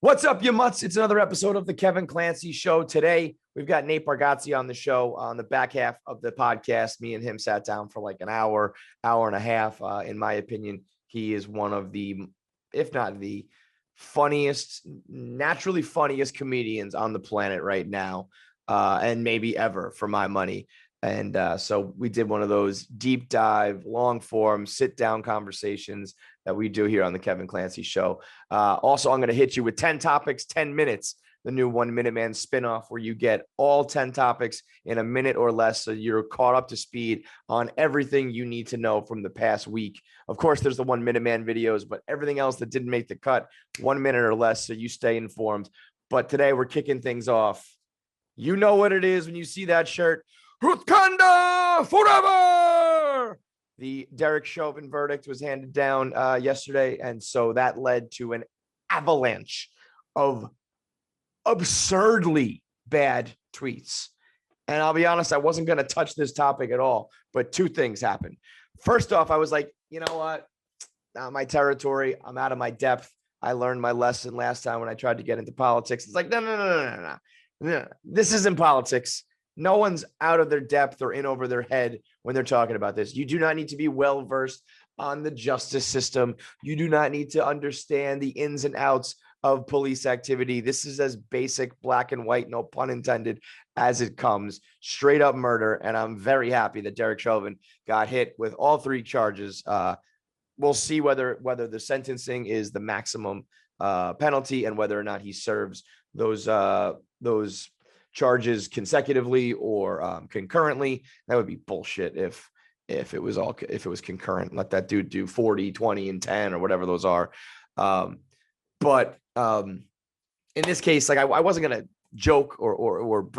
What's up, you mutts? It's another episode of the Kevin Clancy Show. Today, we've got Nate Bargatze on the show. On the back half of the podcast, me and him sat down for like an hour and a half. In my opinion, he is one of the, if not the funniest, naturally funniest comedians on the planet right now, and maybe ever for my money. And so we did one of those deep dive, long form, sit down conversations that we do here on the Kevin Clancy Show. Also, I'm going to hit you with 10 topics, 10 minutes, the new 1 Minute Man spinoff, where you get all 10 topics in a minute or less. So you're caught up to speed on everything you need to know from the past week. Of course, there's the 1 Minute Man videos, but everything else that didn't make the cut, 1 minute or less. So you stay informed. But today we're kicking things off. You know what it is when you see that shirt. Ruth Kanda forever. The Derek Chauvin verdict was handed down yesterday, and so that led to an avalanche of absurdly bad tweets. And I'll be honest, I wasn't going to touch this topic at all, but two things happened. First off, I was like, you know what? Not my territory. I'm out of my depth. I learned my lesson last time when I tried to get into politics. It's like, no. This isn't politics. No one's out of their depth or in over their head when they're talking about this. You do not need to be well-versed on the justice system. You do not need to understand the ins and outs of police activity. This is as basic, black and white, no pun intended, as it comes. Straight up murder. And I'm very happy that Derek Chauvin got hit with all three charges. We'll see whether the sentencing is the maximum penalty and whether or not he serves those charges consecutively or concurrently. That would be bullshit if it was concurrent. Let that dude do 40, 20, and 10 or whatever those are. But in this case, like I wasn't gonna joke or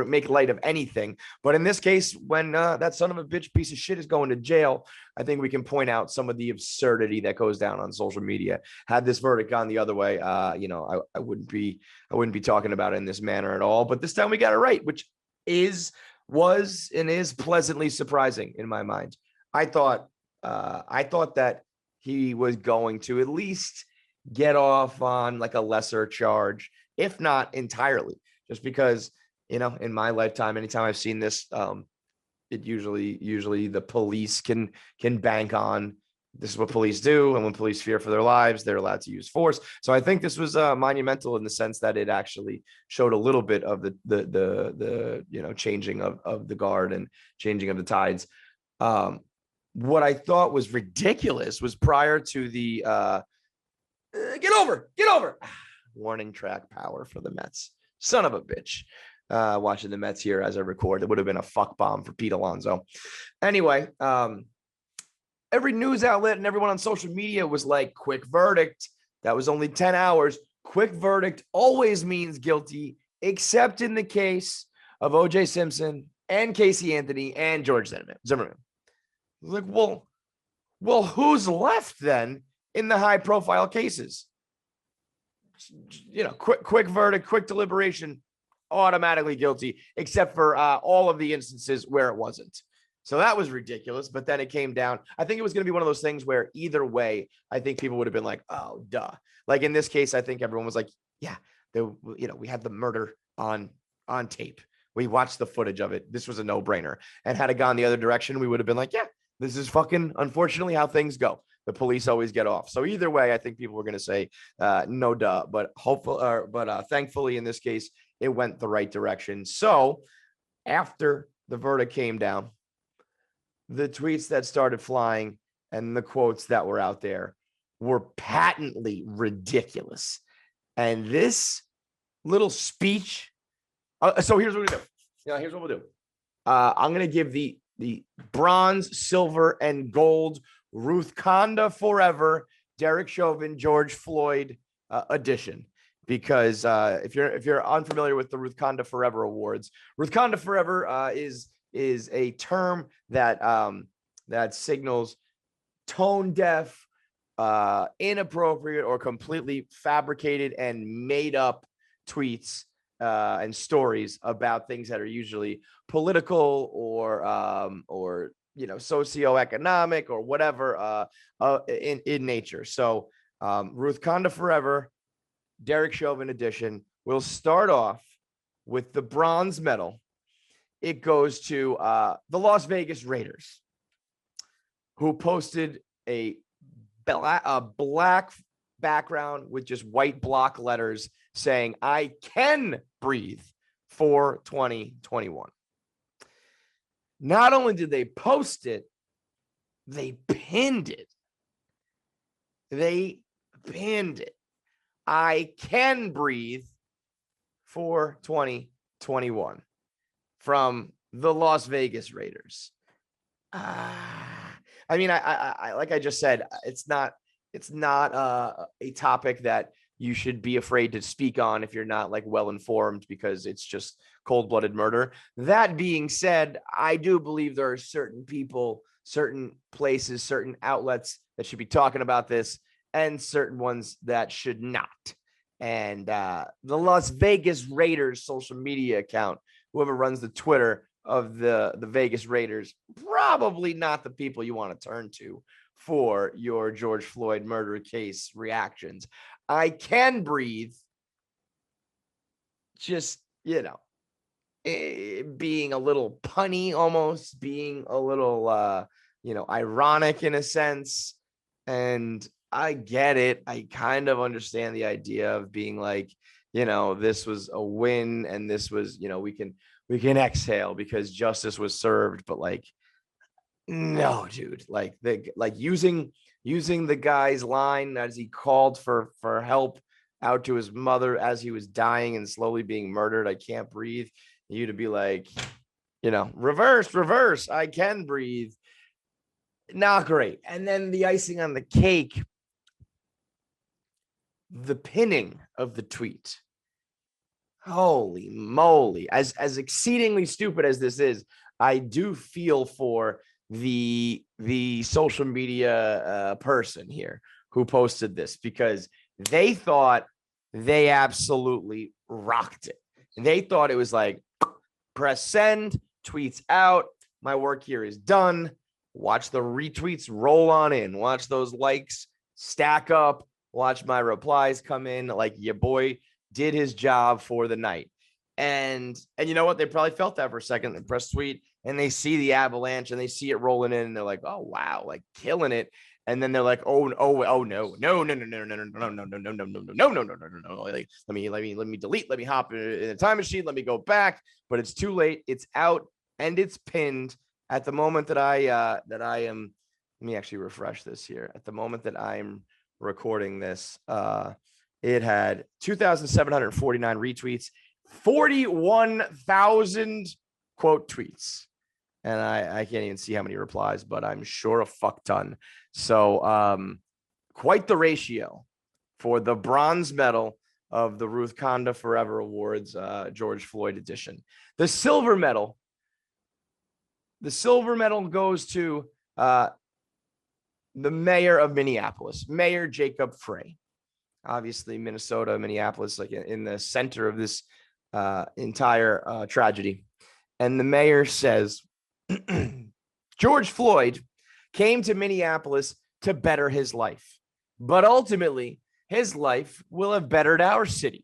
make light of anything. But in this case, when that son of a bitch piece of shit is going to jail, I think we can point out some of the absurdity that goes down on social media. Had this verdict gone the other way, I wouldn't be talking about it in this manner at all. But this time we got it right, which was pleasantly surprising in my mind. I thought that he was going to at least get off on like a lesser charge, if not entirely, just because, in my lifetime, anytime I've seen this, it usually the police can bank on this is what police do. And when police fear for their lives, they're allowed to use force. So I think this was monumental in the sense that it actually showed a little bit of the changing of the guard and changing of the tides. What I thought was ridiculous was prior to the get over warning track power for the Mets. Son of a bitch. Watching the Mets here as I record, it would have been a fuck bomb for Pete Alonso. Anyway, every news outlet and everyone on social media was like, quick verdict. That was only 10 hours. Quick verdict always means guilty, except in the case of O.J. Simpson and Casey Anthony and George Zimmerman. Like, well, who's left then in the high profile cases? Quick verdict, quick deliberation, automatically guilty, except for all of the instances where it wasn't. So that was ridiculous. But then it came down. I think it was going to be one of those things where either way, I think people would have been like, oh, duh. Like in this case, I think everyone was like, yeah, we had the murder on tape. We watched the footage of it. This was a no-brainer. And had it gone the other direction, we would have been like, yeah, this is fucking, unfortunately, how things go. The police always get off. So either way, I think people were going to say no duh, but thankfully in this case, it went the right direction. So after the verdict came down, the tweets that started flying and the quotes that were out there were patently ridiculous. And this little speech. So here's what we do. Here's what we'll do. I'm going to give the bronze, silver, and gold Ruth Kanda forever, Derek Chauvin, George Floyd edition. Because if you're unfamiliar with the Ruth Kanda Forever Awards, Ruth Kanda Forever is a term that signals tone deaf, inappropriate, or completely fabricated and made up tweets and stories about things that are usually political or socioeconomic or whatever in nature. So Ruth Kanda Forever Derek Chauvin edition. We'll start off with the bronze medal. It goes to the Las Vegas Raiders, who posted a black background with just white block letters saying, "I can breathe for 2021." Not only did they post it, they pinned it. They pinned it. "I can breathe for 2021" from the Las Vegas Raiders. I mean, I like I just said, it's not a topic that you should be afraid to speak on if you're not like well informed, because it's just cold-blooded murder. That being said, I do believe there are certain people, certain places, certain outlets that should be talking about this, and certain ones that should not. And the Las Vegas Raiders social media account, whoever runs the Twitter of the Vegas Raiders, probably not the people you want to turn to for your George Floyd murder case reactions. "I can breathe," just, being a little punny, almost being a little, ironic in a sense. And I get it. I kind of understand the idea of being like, this was a win, and this was, we can exhale because justice was served. But like, no, dude, using the guy's line as he called for help out to his mother as he was dying and slowly being murdered, "I can't breathe," you to be like, reverse, "I can breathe." Not great. And then the icing on the cake, the pinning of the tweet. Holy moly. As exceedingly stupid as this is, I do feel for the social media person here who posted this, because they thought they absolutely rocked it. They thought it was like, press send, tweets out, my work here is done. Watch the retweets roll on in. Watch those likes stack up. Watch my replies come in. Like, your boy did his job for the night. And you know what? They probably felt that for a second. They press tweet and they see the avalanche and they see it rolling in, and they're like, "Oh wow, like killing it." And then they're like, "Oh no. Like, let me delete. Let me hop in a time machine. Let me go back." But it's too late. It's out and it's pinned. At the moment that I am, let me actually refresh this here. At the moment that I'm recording this, it had 2,749 retweets, 41,000 quote tweets. And I can't even see how many replies, but I'm sure a fuck ton. So quite the ratio for the bronze medal of the Ruth Kanda Forever Awards, George Floyd edition. The silver medal goes to the mayor of Minneapolis, Mayor Jacob Frey. Obviously, Minnesota, Minneapolis, like in the center of this entire tragedy. And the mayor says, "George Floyd came to Minneapolis to better his life, but ultimately his life will have bettered our city."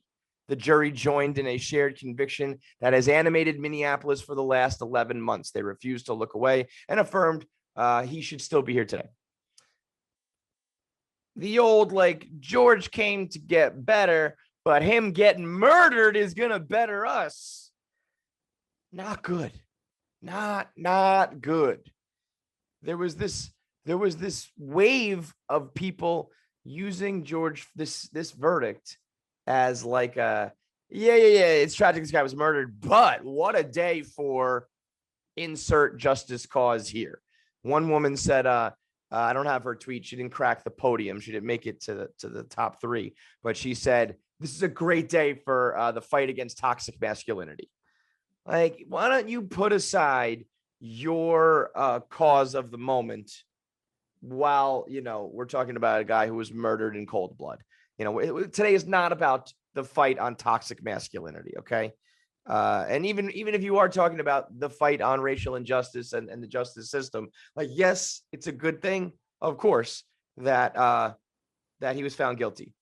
The jury joined in a shared conviction that has animated Minneapolis for the last 11 months. They refused to look away and affirmed he should still be here today. The old, like, George came to get better, but him getting murdered is going to better us. Not good. Not good. There was this wave of people using this verdict as like it's tragic this guy was murdered, but what a day for insert justice cause here. One woman said, I don't have her tweet. She didn't crack the podium. She didn't make it to the top 3, but she said, "This is a great day for the fight against toxic masculinity." Like, why don't you put aside your cause of the moment while, we're talking about a guy who was murdered in cold blood. Today is not about the fight on toxic masculinity. Okay. And even if you are talking about the fight on racial injustice and the justice system, like, yes, it's a good thing, of course, that he was found guilty.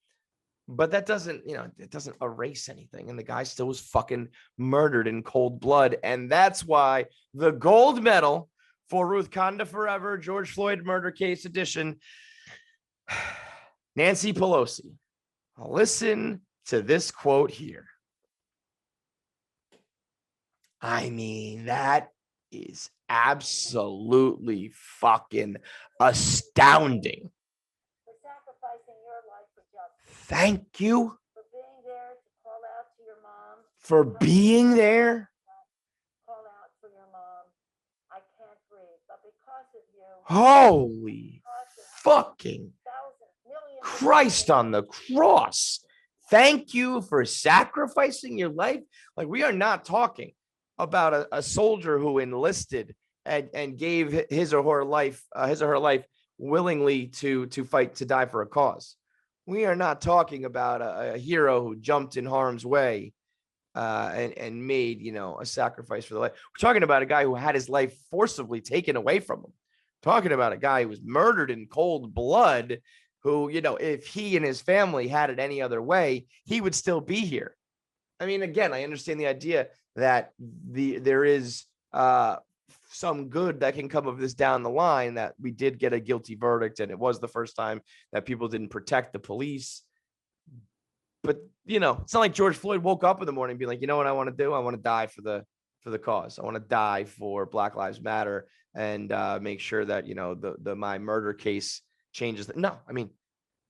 But that doesn't, it doesn't erase anything. And the guy still was fucking murdered in cold blood. And that's why the gold medal for Ruth Kanda Forever, George Floyd Murder Case Edition, Nancy Pelosi. Listen to this quote here. I mean, that is absolutely fucking astounding. For sacrificing your life for justice. Thank you. For being there to call out to your mom. For being there. Call out for your mom. I can't breathe. But because of you. Holy fucking Christ on the cross. Thank you for sacrificing your life. Like, we are not talking about a soldier who enlisted and gave his or her life willingly to fight, to die for a cause. We are not talking about a hero who jumped in harm's way and made, a sacrifice for the life. We're talking about a guy who had his life forcibly taken away from him. Talking about a guy who was murdered in cold blood, who, if he and his family had it any other way, he would still be here. I mean, again, I understand the idea that there is some good that can come of this down the line, that we did get a guilty verdict, and it was the first time that people didn't protect the police. But, it's not like George Floyd woke up in the morning and be like, you know what I want to do? I want to die for the cause. I want to die for Black Lives Matter and make sure that, my murder case changes. No, I mean,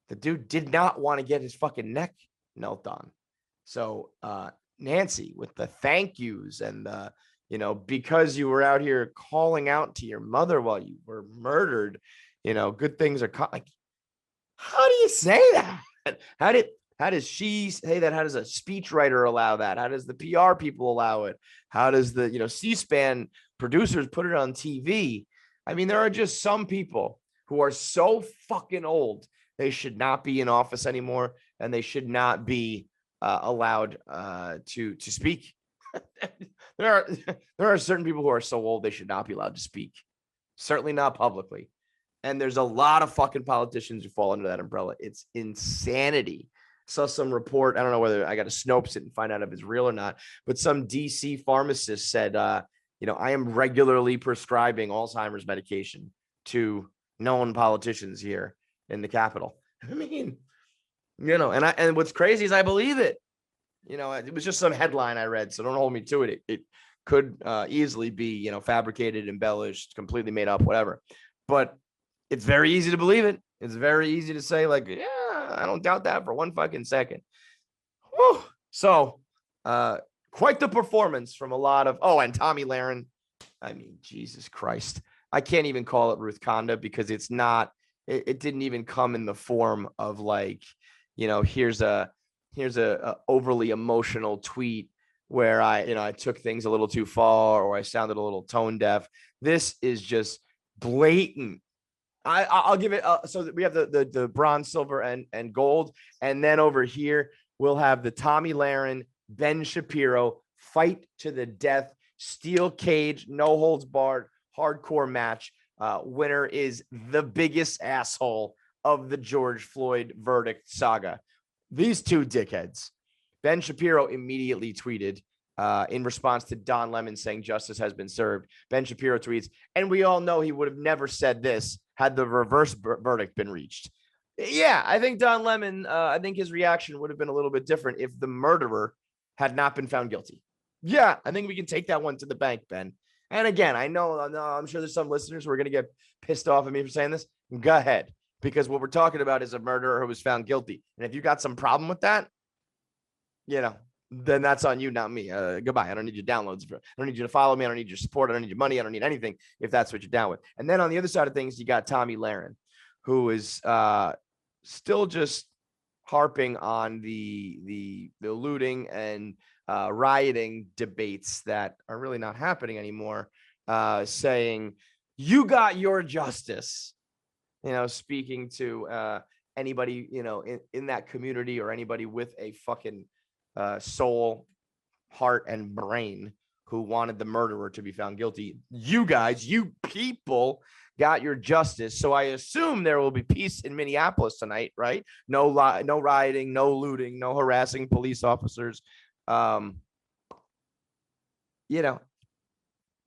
the dude did not want to get his fucking neck knelt on. So Nancy, with the thank yous and because you were out here calling out to your mother while you were murdered, good things are like, how do you say that? How does she say that? How does a speechwriter allow that? How does the PR people allow it? How does the, C-SPAN producers put it on TV? I mean, there are just some people who are so fucking old, they should not be in office anymore, and they should not be allowed to speak. There are certain people who are so old they should not be allowed to speak, certainly not publicly. And there's a lot of fucking politicians who fall under that umbrella. It's insanity. Saw some report, I don't know whether I got to Snopes it and find out if it's real or not, but some DC pharmacist said, I am regularly prescribing Alzheimer's medication to known politicians here in the Capitol. I mean, and what's crazy is I believe it. It was just some headline I read, so don't hold me to it. It could easily be, fabricated, embellished, completely made up, whatever. But it's very easy to believe it. It's very easy to say, like, yeah, I don't doubt that for one fucking second. Whew. So, quite the performance from a lot of, and Tommy Lahren. I mean, Jesus Christ. I can't even call it Ruth Kanda because it's not, it didn't even come in the form of like, here's a overly emotional tweet where I took things a little too far or I sounded a little tone deaf. This is just blatant. I'll give it. So we have the bronze, silver, and gold, and then over here we'll have the Tommy Lahren, Ben Shapiro fight to the death, steel cage, no holds barred, hardcore match. Winner is the biggest asshole of the George Floyd verdict saga. These two dickheads. Ben Shapiro immediately tweeted in response to Don Lemon saying justice has been served. Ben Shapiro tweets, and we all know he would have never said this had the reverse verdict been reached. Yeah, I think Don Lemon, I think his reaction would have been a little bit different if the murderer had not been found guilty. Yeah, I think we can take that one to the bank, Ben. And again, I'm sure there's some listeners who are going to get pissed off at me for saying this. Go ahead, because what we're talking about is a murderer who was found guilty. And if you got some problem with that, then that's on you, not me. Goodbye. I don't need your downloads. I don't need you to follow me. I don't need your support. I don't need your money. I don't need anything if that's what you're down with. And then on the other side of things, you got Tommy Lahren, who is still just harping on the looting and rioting debates that are really not happening anymore, saying, you got your justice, speaking to anybody, in that community or anybody with a fucking soul, heart, and brain who wanted the murderer to be found guilty. You guys, you people got your justice. So I assume there will be peace in Minneapolis tonight, right? No rioting, no looting, no harassing police officers.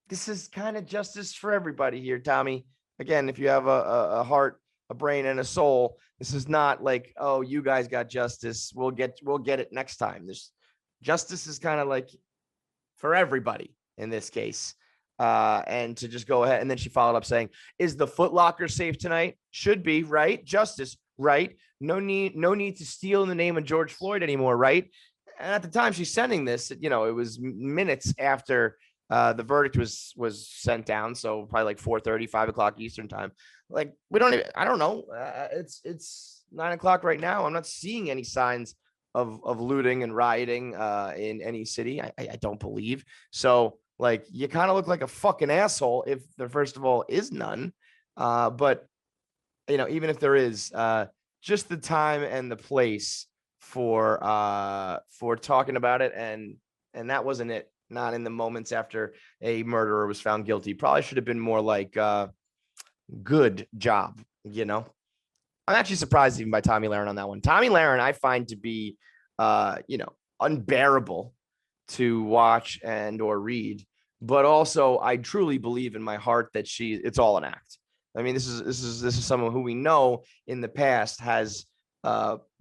This is kind of justice for everybody here, Tommy. Again, if you have a heart, a brain, and a soul, this is not like, oh, you guys got justice. We'll get it next time. This justice is kind of like for everybody in this case. And to just go ahead. And then she followed up saying, is the Foot Locker safe tonight? Should be, right? Justice, right? No need to steal in the name of George Floyd anymore, right? And at the time she's sending this, it was minutes after the verdict was sent down. So probably like 4:30, 5 o'clock Eastern time. Like I don't know. It's 9 o'clock right now. I'm not seeing any signs of looting and rioting in any city. I don't believe. So like, you kind of look like a fucking asshole if there, first of all, is none. But even if there is, just the time and the place for talking about it, and that wasn't it. Not in the moments after a murderer was found guilty. Probably should have been more like good job. I'm actually surprised even by Tommy Lahren on that one. Tommy Lahren I find to be unbearable to watch and or read, but also I truly believe in my heart that it's all an act. I mean, this is someone who we know in the past has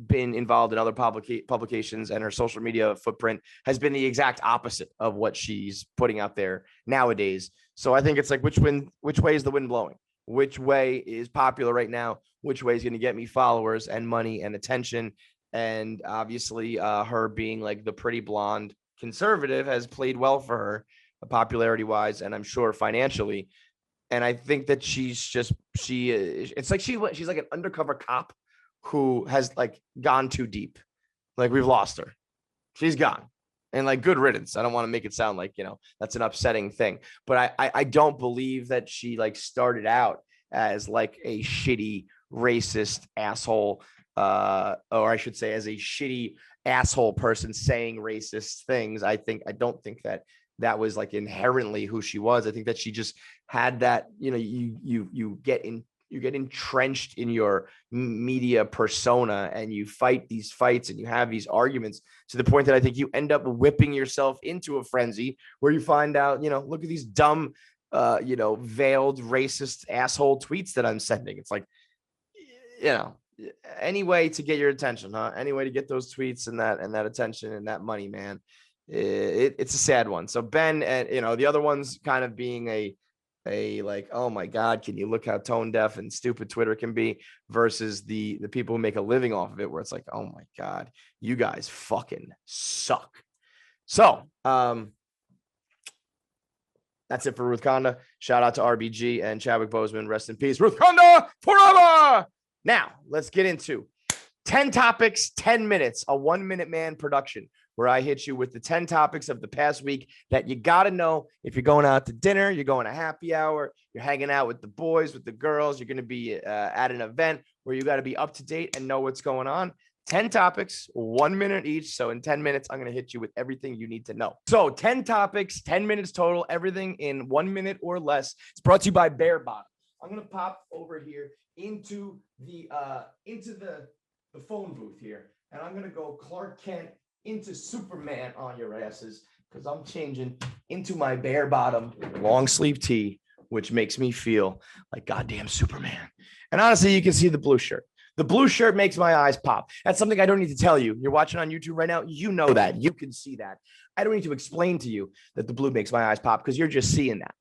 been involved in other publications, and her social media footprint has been the exact opposite of what she's putting out there nowadays. So I think it's like, which way is the wind blowing? Which way is popular right now? Which way is going to get me followers and money and attention? And obviously her being like the pretty blonde conservative has played well for her popularity wise, and I'm sure financially. And I think that it's like she's like an undercover cop who has like gone too deep. Like, we've lost her. She's gone. And like, good riddance. I don't want to make it sound like, that's an upsetting thing, but I don't believe that she like started out as like a shitty racist asshole, or I should say as a shitty asshole person saying racist things. I don't think that was like inherently who she was. I think that she just had that, you get entrenched in your media persona, and you fight these fights and you have these arguments to the point that I think you end up whipping yourself into a frenzy where you find out, look at these dumb, veiled racist asshole tweets that I'm sending. It's like, any way to get your attention, huh? Any way to get those tweets and that attention and that money, man. It's a sad one. So Ben, and the other one's kind of being a like, oh my God, can you look how tone deaf and stupid Twitter can be, versus the people who make a living off of it, where it's like, oh my God, you guys fucking suck. So that's it for Ruth Kanda. Shout out to RBG and Chadwick Boseman. Rest in peace, Ruth Kanda forever. Now let's get into 10 topics, 10 minutes, a 1 Minute Man production, where I hit you with the 10 topics of the past week that you got to know if you're going out to dinner, you're going to happy hour, you're hanging out with the boys, with the girls, you're going to be at an event where you got to be up to date and know what's going on. 10 topics, 1 minute each. So in 10 minutes, I'm going to hit you with everything you need to know. So 10 topics, 10 minutes total, everything in 1 minute or less. It's brought to you by Bare Bottom. I'm going to pop over here into the phone booth here, and I'm going to go Clark Kent into Superman on your asses, because I'm changing into my Bare Bottom long sleeve tee, which makes me feel like goddamn Superman. And honestly, you can see the blue shirt. The blue shirt makes my eyes pop. That's something I don't need to tell you. You're watching on YouTube right now. You know that. You can see that. I don't need to explain to you that the blue makes my eyes pop, because you're just seeing that.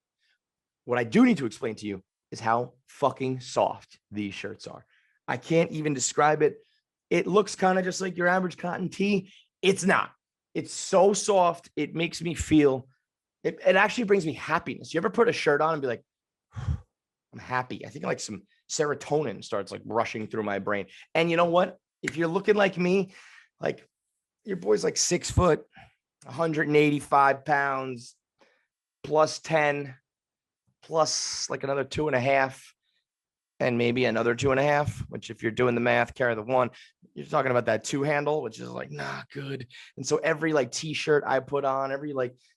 What I do need to explain to you is how fucking soft these shirts are. I can't even describe it. It looks kind of just like your average cotton tee. It's not. It's so soft. It makes me feel, it actually brings me happiness. You ever put a shirt on and be like, I'm happy. I think like some serotonin starts like rushing through my brain. And you know what? If you're looking like me, like your boy's like 6 foot, 185 pounds, plus 10, plus like another 2.5. and maybe another 2.5, which if you're doing the math, carry the 1, you're talking about that 2 handle, which is like not good. And so every like t-shirt I put on,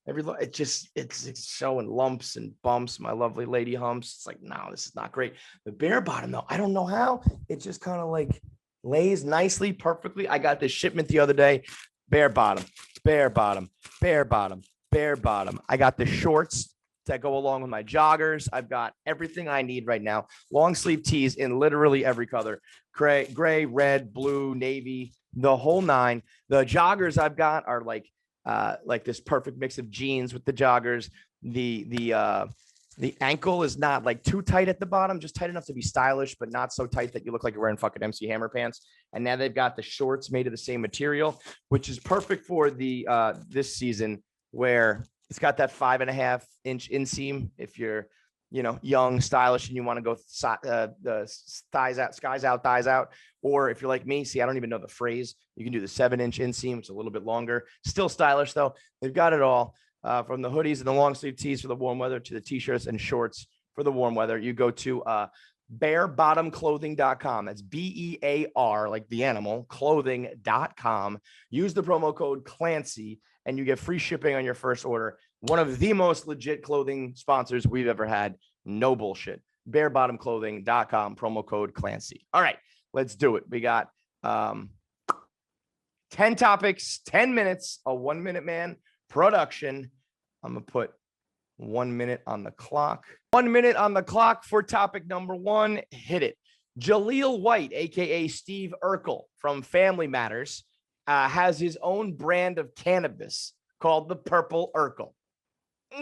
it's showing lumps and bumps, my lovely lady humps. It's like, no, this is not great. The bare bottom though, I don't know how it just kind of like lays nicely, perfectly. I got this shipment the other day, bare bottom, bare bottom, bare bottom, bare bottom. I got the shorts that go along with my joggers. I've got everything I need right now. Long sleeve tees in literally every color: gray, red, blue, navy, the whole 9. The joggers I've got are like this perfect mix of jeans with the joggers. The ankle is not like too tight at the bottom, just tight enough to be stylish, but not so tight that you look like you're wearing fucking MC Hammer pants. And now they've got the shorts made of the same material, which is perfect for the this season, where it's got that 5.5-inch inseam. If you're, young, stylish, and you want to go the thighs out, skies out, thighs out, or if you're like me, I don't even know the phrase. You can do the 7-inch inseam. It's a little bit longer, still stylish though. They've got it all. From the hoodies and the long sleeve tees for the warm weather to the t-shirts and shorts for the warm weather. You go to barebottomclothing.com. That's BEAR, like the animal, clothing.com. Use the promo code Clancy and you get free shipping on your first order. One of the most legit clothing sponsors we've ever had. No bullshit. Barebottomclothing.com, promo code Clancy. All right, let's do it. We got 10 topics, 10 minutes, a 1-minute man production. I'm going to put 1 minute on the clock. 1 minute on the clock for topic number 1. Hit it. Jaleel White, a.k.a. Steve Urkel from Family Matters, has his own brand of cannabis called the Purple Urkel.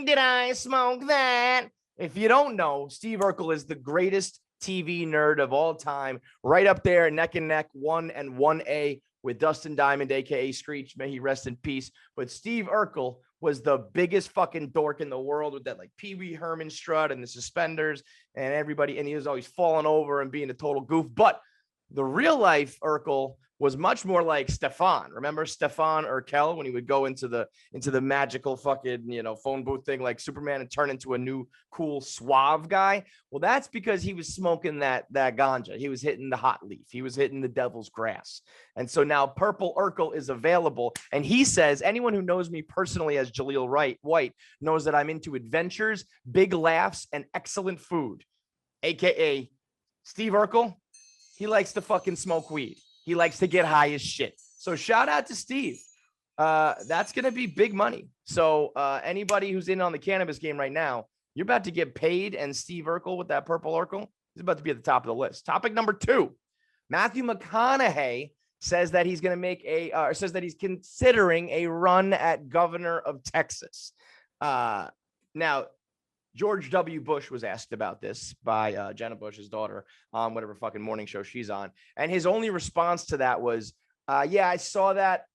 Did I smoke that? If you don't know, Steve Urkel is the greatest TV nerd of all time, right up there, neck and neck, 1 and 1A with Dustin Diamond, a.k.a. Screech. May he rest in peace. But Steve Urkel was the biggest fucking dork in the world with that like Pee Wee Herman strut and the suspenders and everybody. And he was always falling over and being a total goof. But the real life Urkel was much more like Stefan. Remember Stefan Urkel when he would go into the magical fucking, phone booth thing like Superman and turn into a new cool suave guy? Well, that's because he was smoking that ganja. He was hitting the hot leaf. He was hitting the devil's grass. And so now Purple Urkel is available. And he says, anyone who knows me personally as Jaleel White knows that I'm into adventures, big laughs, and excellent food. AKA Steve Urkel, he likes to fucking smoke weed. He likes to get high as shit. So shout out to Steve. That's going to be big money. So anybody who's in on the cannabis game right now, you're about to get paid. And Steve Urkel with that Purple Urkel, he's about to be at the top of the list. Topic number 2, Matthew McConaughey says that he's going to make says that he's considering a run at governor of Texas. Now, George W. Bush was asked about this by Jenna Bush's daughter on whatever fucking morning show she's on. And his only response to that was, yeah, I saw that.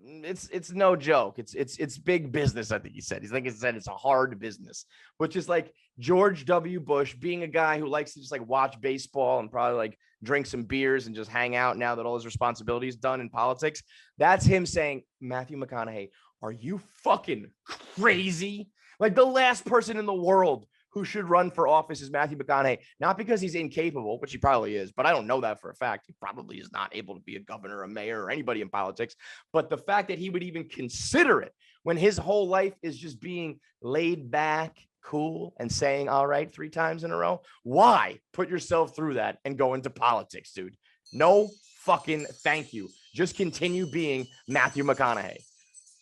It's no joke. It's big business, I think he said. He said it's a hard business, which is like George W. Bush being a guy who likes to just like watch baseball and probably like drink some beers and just hang out now that all his responsibilities done in politics. That's him saying, Matthew McConaughey, are you fucking crazy? Like the last person in the world who should run for office is Matthew McConaughey, not because he's incapable, which he probably is, but I don't know that for a fact. He probably is not able to be a governor, a mayor, or anybody in politics. But the fact that he would even consider it when his whole life is just being laid back, cool, and saying, all right, 3 times in a row. Why put yourself through that and go into politics, dude? No fucking thank you. Just continue being Matthew McConaughey.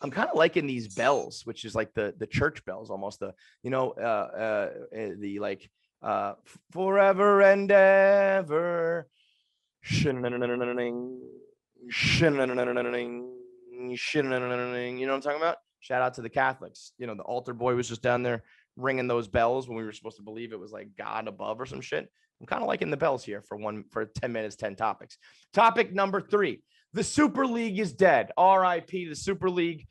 I'm kind of liking these bells, which is like the church bells, almost the like forever and ever. You know what I'm talking about? Shout out to the Catholics. The altar boy was just down there ringing those bells when we were supposed to believe it was like God above or some shit. I'm kind of liking the bells here for 10 minutes, 10 topics. Topic number 3. The Super League is dead. RIP the Super League.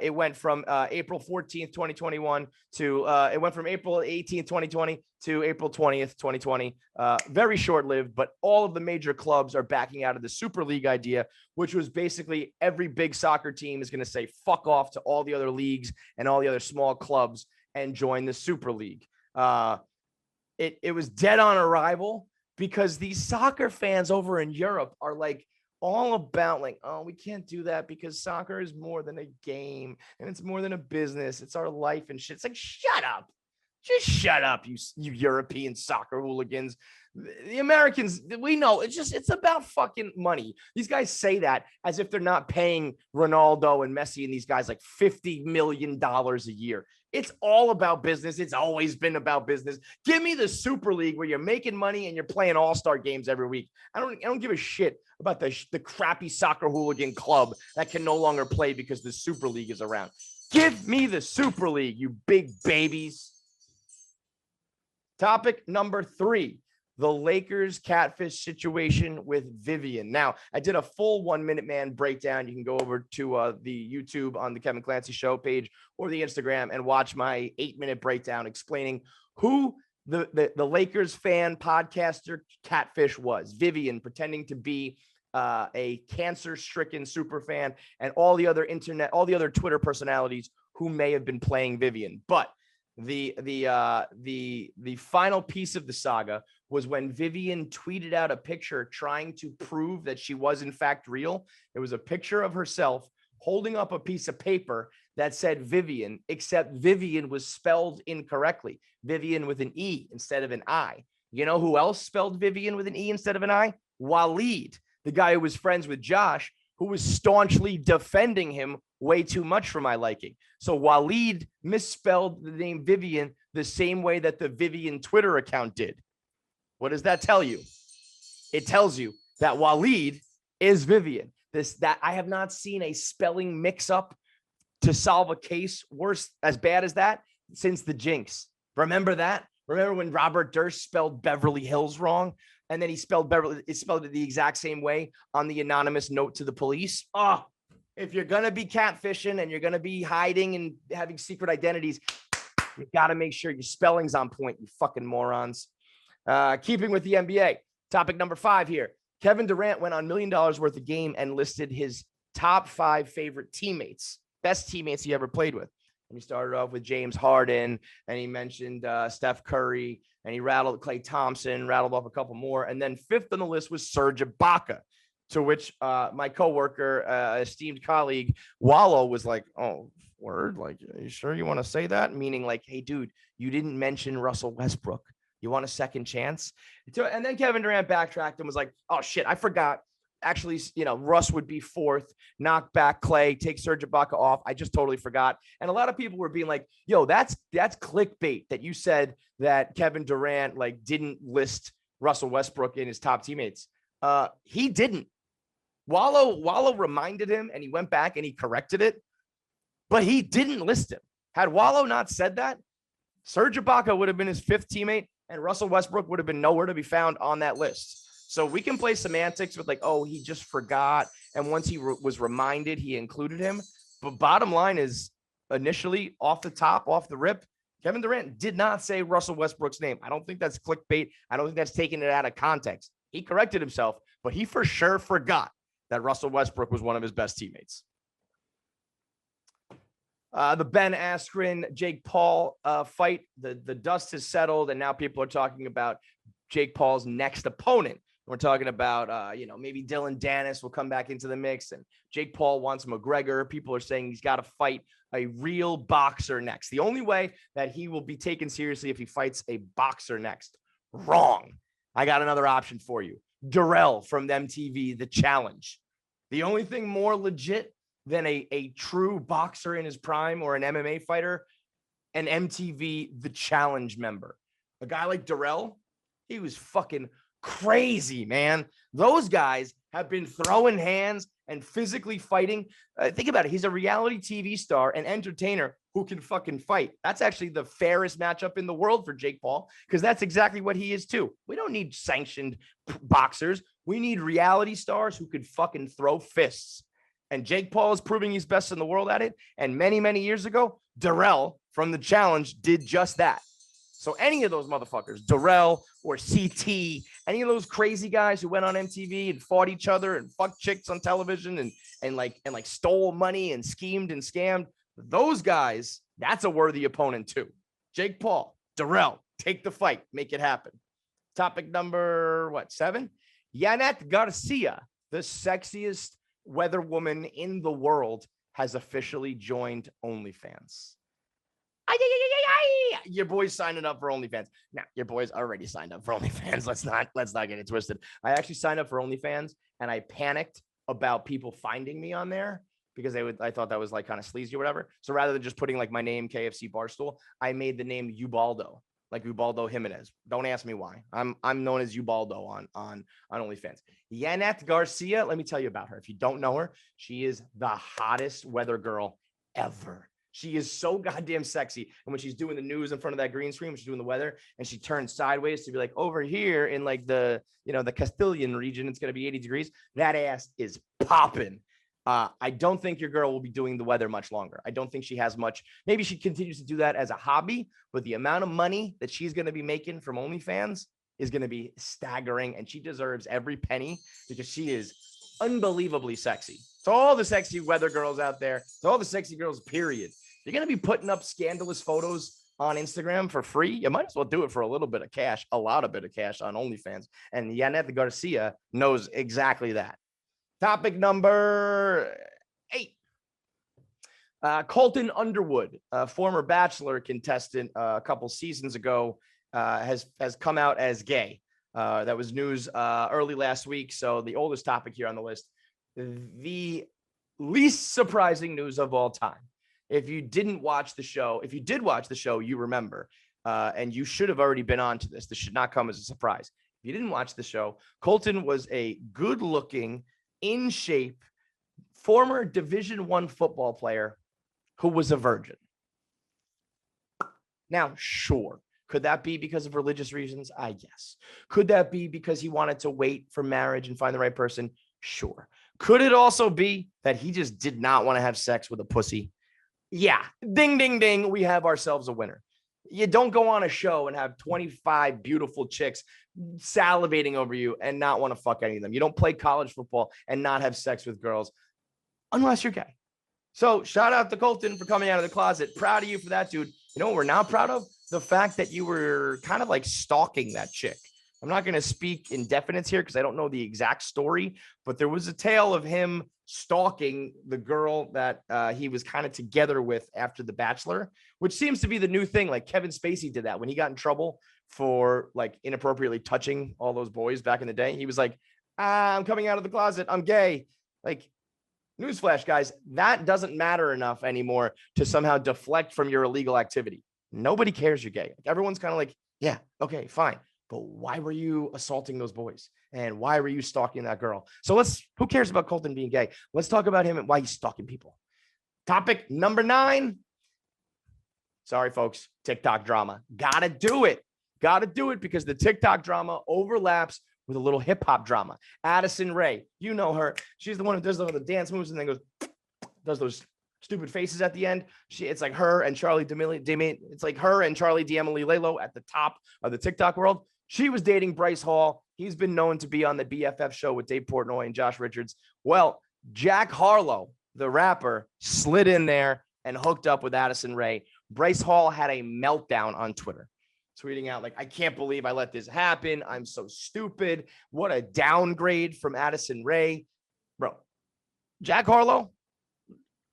It went from April 14th, 2021 to it went from April 18th, 2020 to April 20th, 2020. Very short-lived, but all of the major clubs are backing out of the Super League idea, which was basically every big soccer team is going to say fuck off to all the other leagues and all the other small clubs and join the Super League. It was dead on arrival. because these soccer fans over in Europe are like all about like, oh, we can't do that because soccer is more than a game and it's more than a business. It's our life and shit. It's like, shut up. Just shut up, you European soccer hooligans. The Americans, we know it's about fucking money. These guys say that as if they're not paying Ronaldo and Messi and these guys like $50 million a year. It's all about business. It's always been about business. Give me the Super League where you're making money and you're playing all-star games every week. I don't give a shit about the crappy soccer hooligan club that can no longer play because the Super League is around. Give me the Super League, you big babies. Topic number 3, the Lakers catfish situation with Vivian. Now, I did a full 1 Minute Man breakdown. You can go over to the YouTube on the Kevin Clancy Show page or the Instagram and watch my 8-minute breakdown explaining who the Lakers fan podcaster catfish was. Vivian pretending to be a cancer-stricken super fan and all the other Twitter personalities who may have been playing Vivian. But the final piece of the saga was when Vivian tweeted out a picture trying to prove that she was in fact real. It was a picture of herself holding up a piece of paper that said Vivian, except Vivian was spelled incorrectly. Vivian with an E instead of an I. You know who else spelled Vivian with an E instead of an I? Waleed, the guy who was friends with Josh, who was staunchly defending him way too much for my liking. So Waleed misspelled the name Vivian the same way that the Vivian Twitter account did. What does that tell you? It tells you that Waleed is Vivian. That I have not seen a spelling mix-up to solve a case worse, as bad as that, since the Jinx. Remember that? Remember when Robert Durst spelled Beverly Hills wrong? And then he spelled it the exact same way on the anonymous note to the police. Oh, if you're going to be catfishing and you're going to be hiding and having secret identities, you got to make sure your spelling's on point, you fucking morons. Keeping with the NBA, topic number 5 here. Kevin Durant went on $1 million worth of game and listed his top 5 favorite teammates, best teammates he ever played with. And he started off with James Harden, and he mentioned Steph Curry, and he rattled Klay Thompson, rattled off a couple more. And then 5th on the list was Serge Ibaka, to which my coworker, esteemed colleague, Wallow, was like, oh, word? Like, are you sure you want to say that? Meaning like, hey, dude, you didn't mention Russell Westbrook. You want a second chance? And then Kevin Durant backtracked and was like, oh, shit, I forgot. Actually, Russ would be 4th, knock back Klay, take Serge Ibaka off. I just totally forgot. And a lot of people were being like, yo, that's clickbait that you said that Kevin Durant like didn't list Russell Westbrook in his top teammates. He didn't. Wallow reminded him and he went back and he corrected it, but he didn't list him. Had Wallow not said that, Serge Ibaka would have been his 5th teammate and Russell Westbrook would have been nowhere to be found on that list. So we can play semantics with like, oh, he just forgot. And once he was reminded, he included him. But bottom line is initially off the rip, Kevin Durant did not say Russell Westbrook's name. I don't think that's clickbait. I don't think that's taking it out of context. He corrected himself, but he for sure forgot that Russell Westbrook was one of his best teammates. The Ben Askren, Jake Paul fight, the dust has settled, and now people are talking about Jake Paul's next opponent. We're talking about, maybe Dylan Dennis will come back into the mix, and Jake Paul wants McGregor. People are saying he's got to fight a real boxer next. The only way that he will be taken seriously if he fights a boxer next. Wrong. I got another option for you. Darrell from MTV, The Challenge. The only thing more legit than a true boxer in his prime or an MMA fighter, an MTV The Challenge member. A guy like Darrell, he was fucking crazy, man. Those guys have been throwing hands and physically fighting. Think about it. He's a reality TV star and entertainer who can fucking fight. That's actually the fairest matchup in the world for Jake Paul, because that's exactly what he is too. We don't need sanctioned boxers. We need reality stars who could fucking throw fists. And Jake Paul is proving he's best in the world at it. And many, many years ago, Darrell from The Challenge did just that. So any of those motherfuckers, Darrell or CT, any of those crazy guys who went on MTV and fought each other and fucked chicks on television and stole money and schemed and scammed, those guys, that's a worthy opponent too. Jake Paul, Darrell, take the fight, make it happen. Topic number, 7? Yanet Garcia, the sexiest weather woman in the world, has officially joined OnlyFans. Your boy's signing up for OnlyFans. Now, your boy's already signed up for OnlyFans. Let's not get it twisted. I actually signed up for OnlyFans and I panicked about people finding me on there because I thought that was like kind of sleazy or whatever. So rather than just putting like my name, KFC Barstool, I made the name Ubaldo, like Ubaldo Jimenez. Don't ask me why. I'm known as Ubaldo on OnlyFans. Yanet Garcia, let me tell you about her. If you don't know her, she is the hottest weather girl ever. She is so goddamn sexy. And when she's doing the news in front of that green screen, when she's doing the weather, and she turns sideways to be like, over here in like the Castilian region, it's going to be 80 degrees. That ass is popping. I don't think your girl will be doing the weather much longer. I don't think she has much. Maybe she continues to do that as a hobby, but the amount of money that she's going to be making from OnlyFans is going to be staggering. And she deserves every penny because she is unbelievably sexy. To all the sexy weather girls out there, to all the sexy girls, period. You're going to be putting up scandalous photos on Instagram for free. You might as well do it for a little bit of cash, a lot of bit of cash on OnlyFans. And Yanet Garcia knows exactly that. Topic number 8. Colton Underwood, a former Bachelor contestant a couple seasons ago, has come out as gay. That was news early last week. So the oldest topic here on the list, the least surprising news of all time. If you didn't watch the show, if you did watch the show, you remember, and you should have already been on to this. This should not come as a surprise. If you didn't watch the show, Colton was a good-looking, in shape, former Division I football player who was a virgin. Now, sure. Could that be because of religious reasons? I guess. Could that be because he wanted to wait for marriage and find the right person? Sure. Could it also be that he just did not want to have sex with a pussy? Yeah. Ding, ding, ding. We have ourselves a winner. You don't go on a show and have 25 beautiful chicks salivating over you and not want to fuck any of them. You don't play college football and not have sex with girls unless you're gay. So shout out to Colton for coming out of the closet. Proud of you for that, dude. You know what we're not proud of? The fact that you were kind of like stalking that chick. I'm not going to speak indefinites here because I don't know the exact story, but there was a tale of him stalking the girl that he was kind of together with after The Bachelor, which seems to be the new thing. Like Kevin Spacey did that when he got in trouble for like inappropriately touching all those boys back in the day. He was like, I'm coming out of the closet. I'm gay. Like, newsflash, guys, that doesn't matter enough anymore to somehow deflect from your illegal activity. Nobody cares you're gay. Everyone's kind of like, yeah, okay, fine. But why were you assaulting those boys? And why were you stalking that girl? So who cares about Colton being gay? Let's talk about him and why he's stalking people. Topic number 9. Sorry, folks, TikTok drama. Gotta do it. Gotta do it because the TikTok drama overlaps with a little hip hop drama. Addison Rae, you know her. She's the one who does the dance moves and then does those stupid faces at the end. It's like her and Charlie D'Amelio. It's like her and Charlie D'Amelio at the top of the TikTok world. She was dating Bryce Hall. He's been known to be on the BFF show with Dave Portnoy and Josh Richards. Well, Jack Harlow, the rapper, slid in there and hooked up with Addison Rae. Bryce Hall had a meltdown on Twitter, tweeting out like, I can't believe I let this happen. I'm so stupid. What a downgrade from Addison Rae. Bro, Jack Harlow,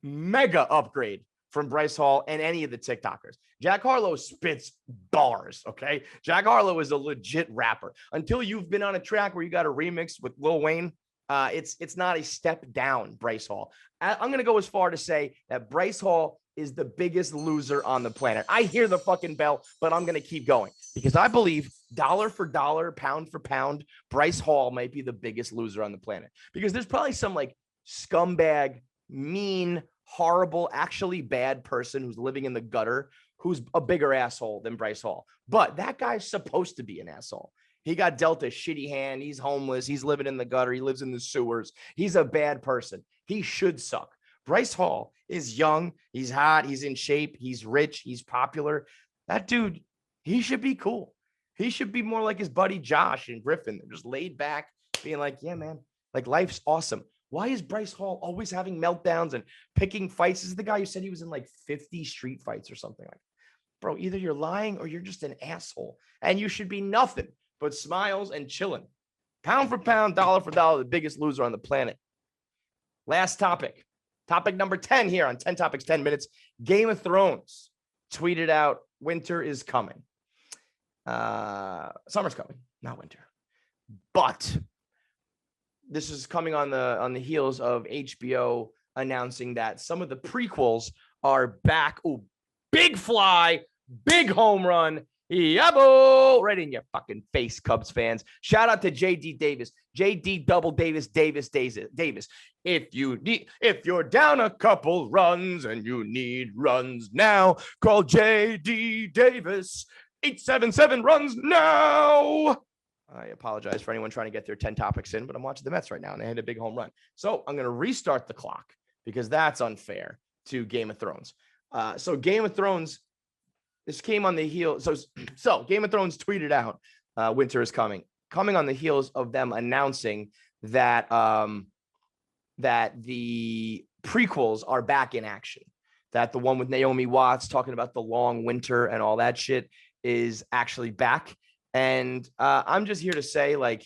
mega upgrade from Bryce Hall and any of the TikTokers. Jack Harlow spits bars, okay? Jack Harlow is a legit rapper. Until you've been on a track where you got a remix with Lil Wayne, it's not a step down, Bryce Hall. I'm going to go as far to say that Bryce Hall is the biggest loser on the planet. I hear the fucking bell, but I'm going to keep going because I believe dollar for dollar, pound for pound, Bryce Hall might be the biggest loser on the planet because there's probably some like scumbag, mean, horrible, actually bad person who's living in the gutter who's a bigger asshole than Bryce Hall. But that guy's supposed to be an asshole. He got dealt a shitty hand. He's homeless. He's living in the gutter. He lives in the sewers. He's a bad person. He should suck. Bryce Hall is young. He's hot. He's in shape. He's rich. He's popular. That dude, he should be cool. He should be more like his buddy Josh and Griffin. They're just laid back, being like, yeah, man, like life's awesome. Why is Bryce Hall always having meltdowns and picking fights? This is the guy who said he was in like 50 street fights or something like that. Bro, either you're lying or you're just an asshole. And you should be nothing but smiles and chilling. Pound for pound, dollar for dollar, the biggest loser on the planet. Last topic. Topic number 10 here on 10 Topics, 10 Minutes. Game of Thrones tweeted out, winter is coming. Summer's coming, not winter. But this is coming on the heels of HBO announcing that some of the prequels are back. Ooh, big fly, big home run. Yabo! Right in your fucking face, Cubs fans. Shout out to JD Davis. JD double Davis. If you're down a couple runs and you need runs now, call JD Davis. 877 runs now. I apologize for anyone trying to get their 10 topics in, but I'm watching the Mets right now and they had a big home run. So I'm going to restart the clock because that's unfair to Game of Thrones. So Game of Thrones, this came on the heels. So Game of Thrones tweeted out, winter is coming on the heels of them announcing that, that the prequels are back in action, that the one with Naomi Watts talking about the long winter and all that shit is actually back. And I'm just here to say, like,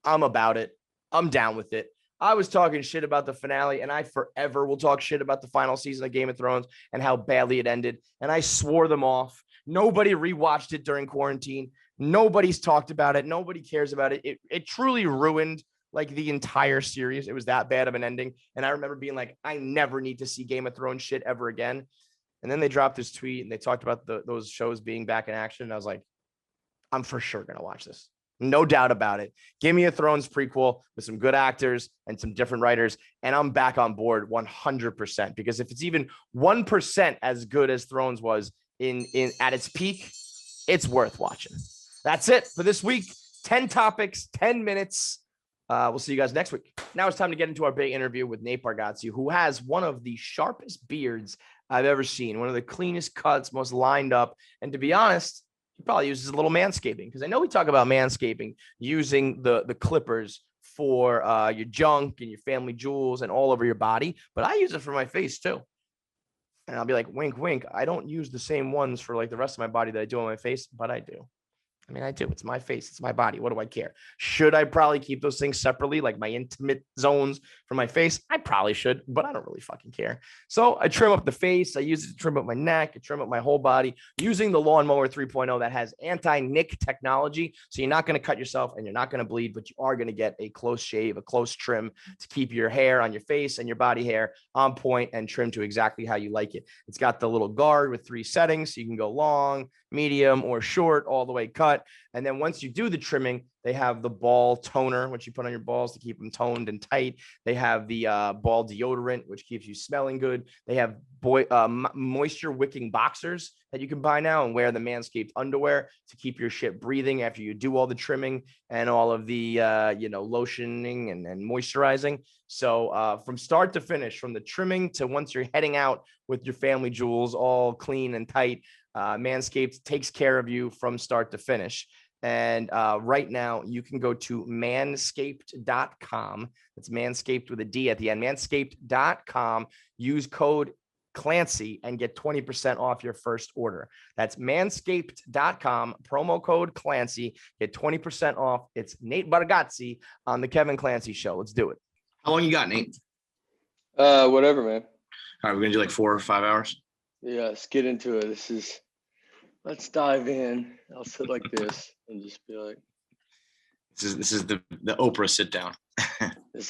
I'm about it. I'm down with it. I was talking shit about the finale, and I forever will talk shit about the final season of Game of Thrones and how badly it ended. And I swore them off. Nobody rewatched it during quarantine. Nobody's talked about it. Nobody cares about it. It truly ruined like the entire series. It was that bad of an ending. And I remember being like, I never need to see Game of Thrones shit ever again. And then they dropped this tweet and they talked about those shows being back in action. And I was like, I'm for sure going to watch this. No doubt about it. Give me a Thrones prequel with some good actors and some different writers. And I'm back on board 100%, because if it's even 1% as good as Thrones was in at its peak, it's worth watching. That's it for this week. 10 topics, 10 minutes. We'll see you guys next week. Now it's time to get into our big interview with Nate Bargatze, who has one of the sharpest beards I've ever seen, one of the cleanest cuts, most lined up. And to be honest, he probably uses a little manscaping, because I know we talk about manscaping using the clippers for your junk and your family jewels and all over your body, but I use it for my face too. And I'll be like, wink, wink. I don't use the same ones for like the rest of my body that I do on my face, but I do. I mean, I do. It's my face. It's my body. What do I care? Should I probably keep those things separately, like my intimate zones for my face? I probably should, but I don't really fucking care. So I trim up the face. I use it to trim up my neck. I trim up my whole body using the Lawnmower 3.0 that has anti-nick technology. So you're not going to cut yourself and you're not going to bleed, but you are going to get a close shave, a close trim to keep your hair on your face and your body hair on point and trim to exactly how you like it. It's got the little guard with 3 settings. So you can go long, medium, or short, all the way cut. And then once you do the trimming, they have the ball toner, which you put on your balls to keep them toned and tight. They have the ball deodorant, which keeps you smelling good. They have moisture wicking boxers that you can buy now and wear the Manscaped underwear to keep your shit breathing after you do all the trimming and all of the, lotioning and moisturizing. So from start to finish, from the trimming to once you're heading out with your family jewels all clean and tight, Manscaped takes care of you from start to finish. And right now you can go to manscaped.com. That's Manscaped with a D at the end, manscaped.com. Use code Clancy and get 20% off your first order. That's manscaped.com, promo code Clancy, get 20% off. It's Nate Bargatze on the Kevin Clancy Show. Let's do it. How long you got, Nate? Whatever, man. All right, we're going to do like 4 or 5 hours. Yeah, let's get into it. Let's dive in. I'll sit like this and just be like, This is the Oprah sit down.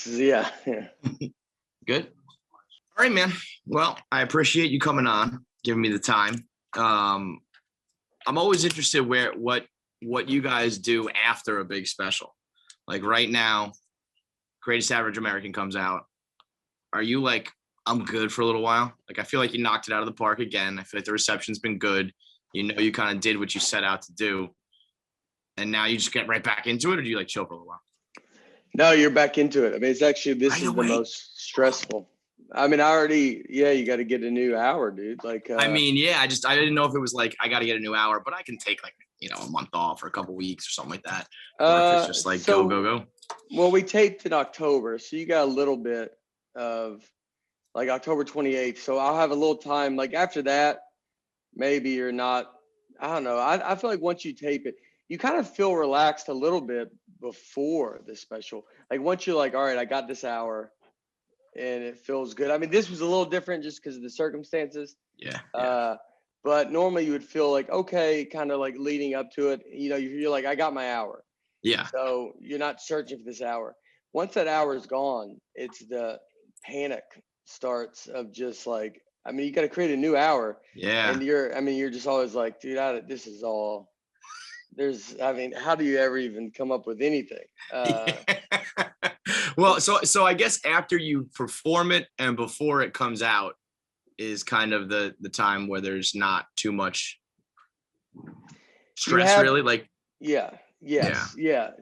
yeah. Good. All right, man. Well, I appreciate you coming on, giving me the time. I'm always interested what you guys do after a big special. Like right now, Greatest Average American comes out. Are you like, I'm good for a little while? Like, I feel like you knocked it out of the park again. I feel like the reception's been good. You kind of did what you set out to do. And now you just get right back into it, or do you like chill for a little while? No, you're back into it. I mean, this is the most stressful. I mean, you got to get a new hour, dude. Like, I didn't know if it was like, I got to get a new hour, but I can take like, a month off or a couple weeks or something like that. Or if it's just like, go. Well, we taped in October. So you got a little bit of like October 28th. So I'll have a little time. Like after that, maybe you're not, I don't know. I feel like once you tape it, you kind of feel relaxed a little bit before the special. Like once you're like, all right, I got this hour and it feels good. I mean, this was a little different just because of the circumstances. Yeah. But normally you would feel like, okay, kind of like leading up to it, you know, you're like, I got my hour. Yeah. So you're not searching for this hour. Once that hour is gone, it's the panic starts of just like, I mean, you got to create a new hour. Yeah. And you're just always like, dude, this is all how do you ever even come up with anything? Well, so I guess after you perform it and before it comes out is kind of the time where there's not too much stress, really. Like, yeah.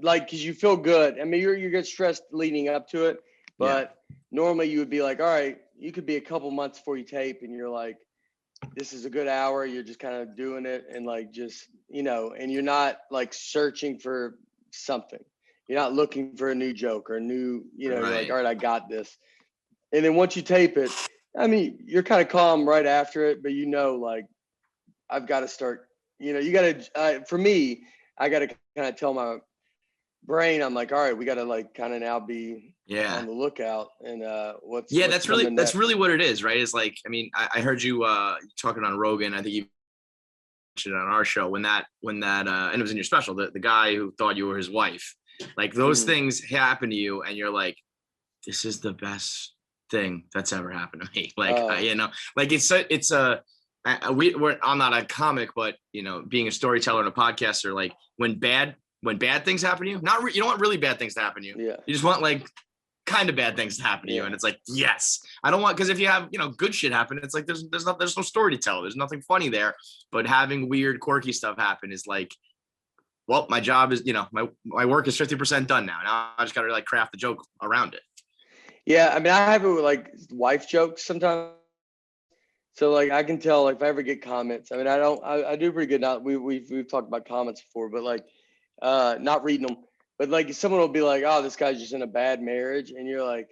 Like, cause you feel good. I mean, you get stressed leading up to it, but normally you would be like, all right, you could be a couple months before you tape and you're like, this is a good hour. You're just kind of doing it and like, just, you know, and you're not like searching for something. You're not looking for a new joke or a new, you know, you're like, all right, I got this. And then once you tape it, I mean, you're kind of calm right after it, but you know, like, I've got to start, you know, you got to, for me, I got to kind of tell my brain, I'm like, all right, we got to like kind of now be on the lookout and what's that's really what it is, right? Is like, I mean, I heard you talking on Rogan. I think you mentioned it on our show when that and it was in your special, the guy who thought you were his wife. Like those things happen to you and you're like, this is the best thing that's ever happened to me. Like, you know, like I'm not a comic, but you know, being a storyteller and a podcaster, like when bad things happen to you, you don't want really bad things to happen to you. Yeah. You just want like kind of bad things to happen to you. And it's like, yes, I don't want, because if you have, you know, good shit happen, it's like, there's no story to tell. There's nothing funny there, but having weird, quirky stuff happen is like, well, my job is, you know, my work is 50% done now. Now I just got to like craft the joke around it. Yeah. I mean, I have like wife jokes sometimes. So like, I can tell like if I ever get comments, I mean, I do pretty good now. We've talked about comments before, but like, not reading them, but like someone will be like, oh, this guy's just in a bad marriage. And you're like,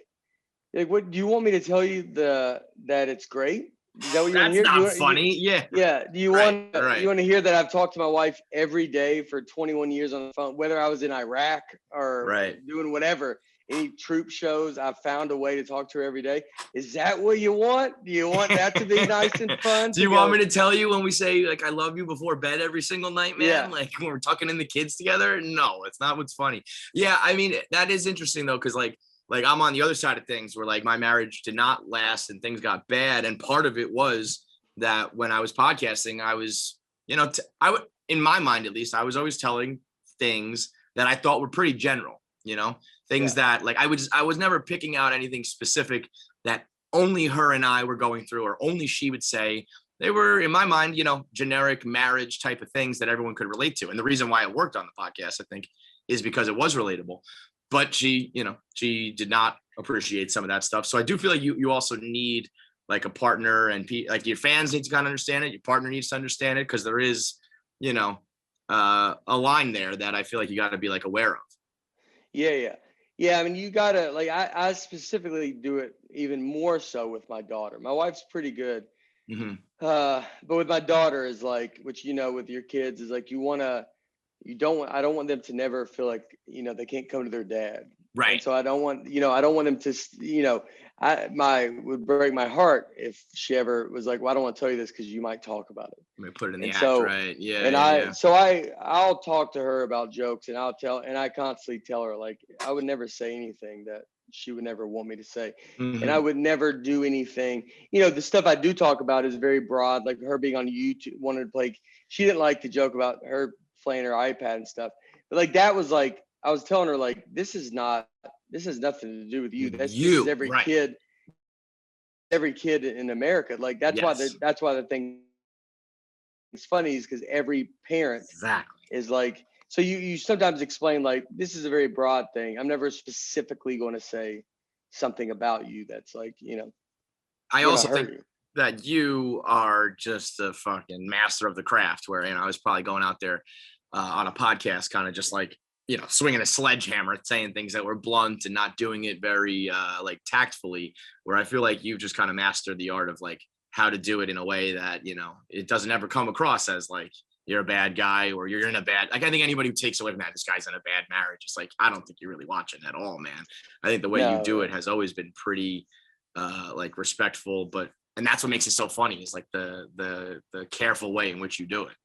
what do you want me to tell you that it's great? Is that what you want to hear? That's not funny. Yeah. Do you want to hear that I've talked to my wife every day for 21 years on the phone, whether I was in Iraq or doing whatever, any troop shows, I've found a way to talk to her every day. Is that what you want? Do you want that to be nice and fun? Do you want me to tell you when we say like, I love you before bed every single night, man? Yeah. Like when we're tucking in the kids together? No, it's not what's funny. Yeah. I mean, that is interesting though. Cause like I'm on the other side of things where like my marriage did not last and things got bad. And part of it was that when I was podcasting, I was, you know, in my mind, at least I was always telling things that I thought were pretty general, you know, things that like, I was never picking out anything specific that only her and I were going through, or only she would say. They were, in my mind, you know, generic marriage type of things that everyone could relate to. And the reason why I worked on the podcast, I think, is because it was relatable. But she did not appreciate some of that stuff. So I do feel like you also need like a partner, and like your fans need to kind of understand it. Your partner needs to understand it, because there is, you know, a line there that I feel like you got to be like aware of. Yeah. I mean, you gotta like, I specifically do it even more so with my daughter. My wife's pretty good. Mm-hmm. But with my daughter is like, which, you know, with your kids is like, I don't want them to never feel like, you know, they can't come to their dad. Right. And so I don't want them to, you know, would break my heart if she ever was like, well, I don't want to tell you this because you might talk about it. You might put it in the act, so, right? Yeah. And I'll talk to her about jokes, and I constantly tell her, like, I would never say anything that she would never want me to say. Mm-hmm. And I would never do anything, you know, the stuff I do talk about is very broad, like her being on YouTube, wanted to play. She didn't like to joke about her playing her iPad and stuff, but like, that was like, I was telling her, like, this has nothing to do with you. This is every kid in America. Like, that's why the thing is funny, is because every parent is like, so you sometimes explain, like, this is a very broad thing. I'm never specifically going to say something about you that's like, you know, I also think that you are just a fucking master of the craft, where, you know, I was probably going out there on a podcast, kind of just like, you know, swinging a sledgehammer, saying things that were blunt and not doing it very like tactfully, where I feel like you've just kind of mastered the art of like how to do it in a way that, you know, it doesn't ever come across as like, you're a bad guy or you're in a bad, like, I think anybody who takes away from that, this guy's in a bad marriage. It's like, I don't think you're really watching at all, man. I think the way you do it has always been pretty like respectful, and that's what makes it so funny is like the careful way in which you do it.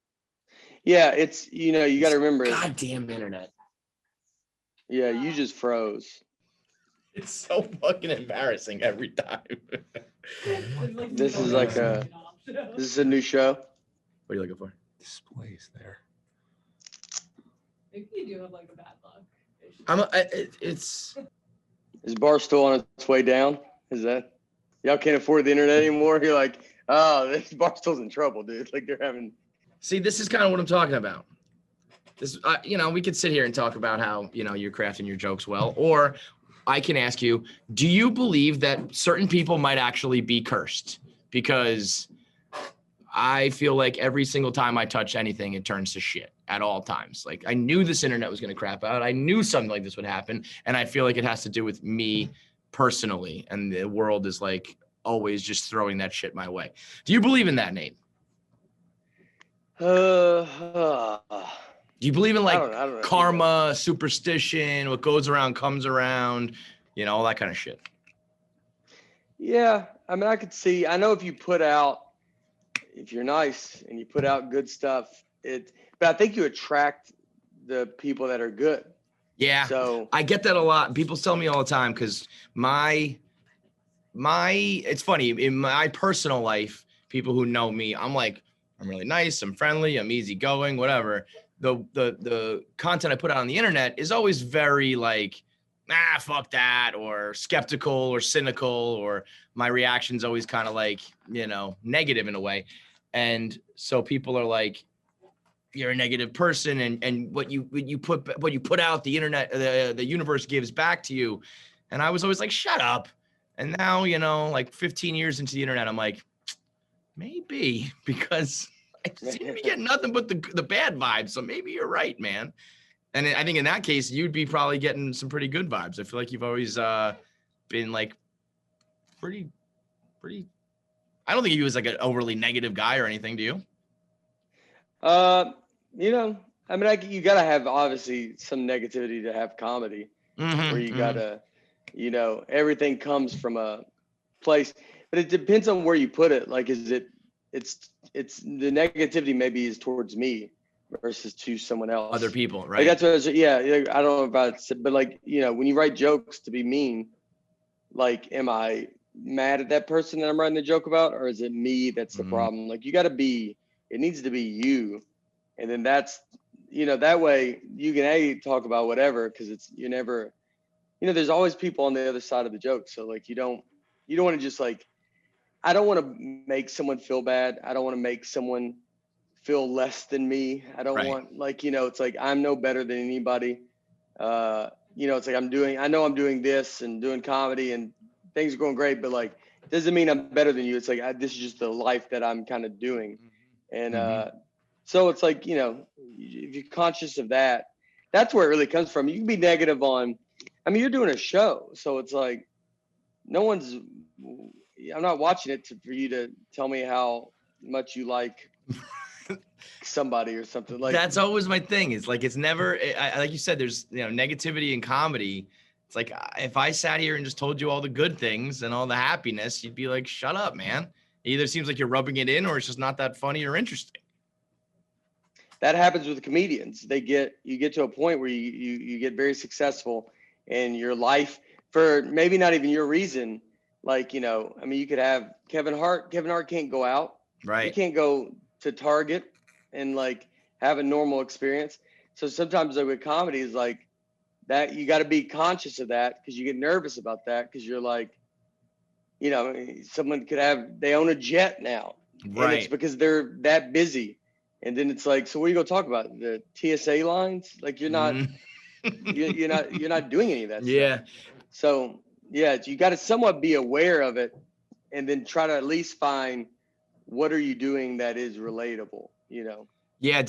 Yeah. It's, you got to remember. Goddamn internet. Yeah. You just froze. It's so fucking embarrassing every time. This is like this is a new show. What are you looking for? Displays there. Maybe you do have like a bad luck. It's. Is Barstool on its way down? Is that y'all can't afford the internet anymore? You're like, oh, this Barstool's in trouble, dude. Like they're having. See, this is kind of what I'm talking about. This, we could sit here and talk about how you're crafting your jokes well, or I can ask you, do you believe that certain people might actually be cursed? Because I feel like every single time I touch anything, it turns to shit at all times. Like I knew this internet was going to crap out. I knew something like this would happen. And I feel like it has to do with me personally. And the world is like always just throwing that shit my way. Do you believe in that, Nate? Do you believe in like I don't know. karma, superstition, what goes around comes around, all that kind of shit? Yeah. I mean, I could see, I know if you're nice and you put out good stuff, but I think you attract the people that are good. Yeah. So I get that a lot. People tell me all the time because it's funny in my personal life, people who know me, I'm really nice, I'm friendly, I'm easygoing, whatever. The content I put out on the internet is always very like, fuck that, or skeptical or cynical, or my reaction's always kind of like, negative in a way. And so people are like, you're a negative person, and what you put out, the internet, the universe gives back to you. And I was always like, shut up. And now, like 15 years into the internet, I'm like, maybe, because I seem to be getting nothing but the bad vibes. So maybe you're right, man. And I think in that case, you'd be probably getting some pretty good vibes. I feel like you've always been like pretty. I don't think you was like an overly negative guy or anything, do you? I mean, you gotta have obviously some negativity to have comedy, where you gotta, everything comes from a place, but it depends on where you put it. Like, it's the negativity maybe is towards me versus to someone else, other people, right? Like that's what I was, I don't know about, but like, when you write jokes to be mean, like, am I mad at that person that I'm writing the joke about, or is it me that's the problem? Like, it needs to be you. And then that's, that way you can talk about whatever, because you're never, there's always people on the other side of the joke. So like, you don't want to just like, I don't want to make someone feel bad. I don't want to make someone feel less than me. I don't want it's like, I'm no better than anybody. It's like I know I'm doing this and doing comedy and things are going great, but like, it doesn't mean I'm better than you. It's like, this is just the life that I'm kind of doing. And, so it's like, if you're conscious of that, that's where it really comes from. You can be negative you're doing a show. So it's like, I'm not watching it for you to tell me how much you like somebody or something. Like, that's always my thing. It's like, it's never, like you said, there's, negativity in comedy. It's like, if I sat here and just told you all the good things and all the happiness, you'd be like, shut up, man. It either seems like you're rubbing it in, or it's just not that funny or interesting. That happens with comedians. You get to a point where you get very successful in your life for maybe not even your reason. Like, you could have Kevin Hart. Kevin Hart can't go out. Right. He can't go to Target and like have a normal experience. So sometimes like with comedy is like that, you got to be conscious of that, because you get nervous about that, because you're like, someone they own a jet now. Right. And it's because they're that busy. And then it's like, so what are you going to talk about? The TSA lines? Like, you're not, you're not doing any of that stuff. So yeah, you got to somewhat be aware of it, and then try to at least find what are you doing that is relatable, Yeah.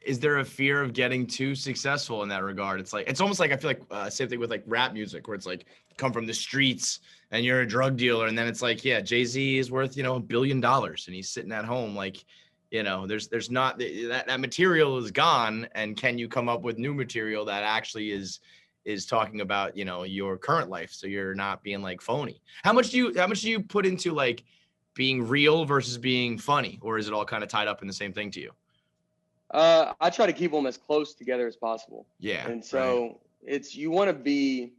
Is there a fear of getting too successful in that regard? It's almost like, I feel like same thing with like rap music, where it's like, come from the streets and you're a drug dealer. And then it's like, yeah, Jay-Z is worth, $1 billion, and he's sitting at home. Like, You know, there's not that material is gone, and can you come up with new material that actually is talking about, you know, your current life, so you're not being like phony? How much do you put into like being real versus being funny, or is it all kind of tied up in the same thing to you? I try to keep them as close together as possible. Yeah. And so it's, you want to be,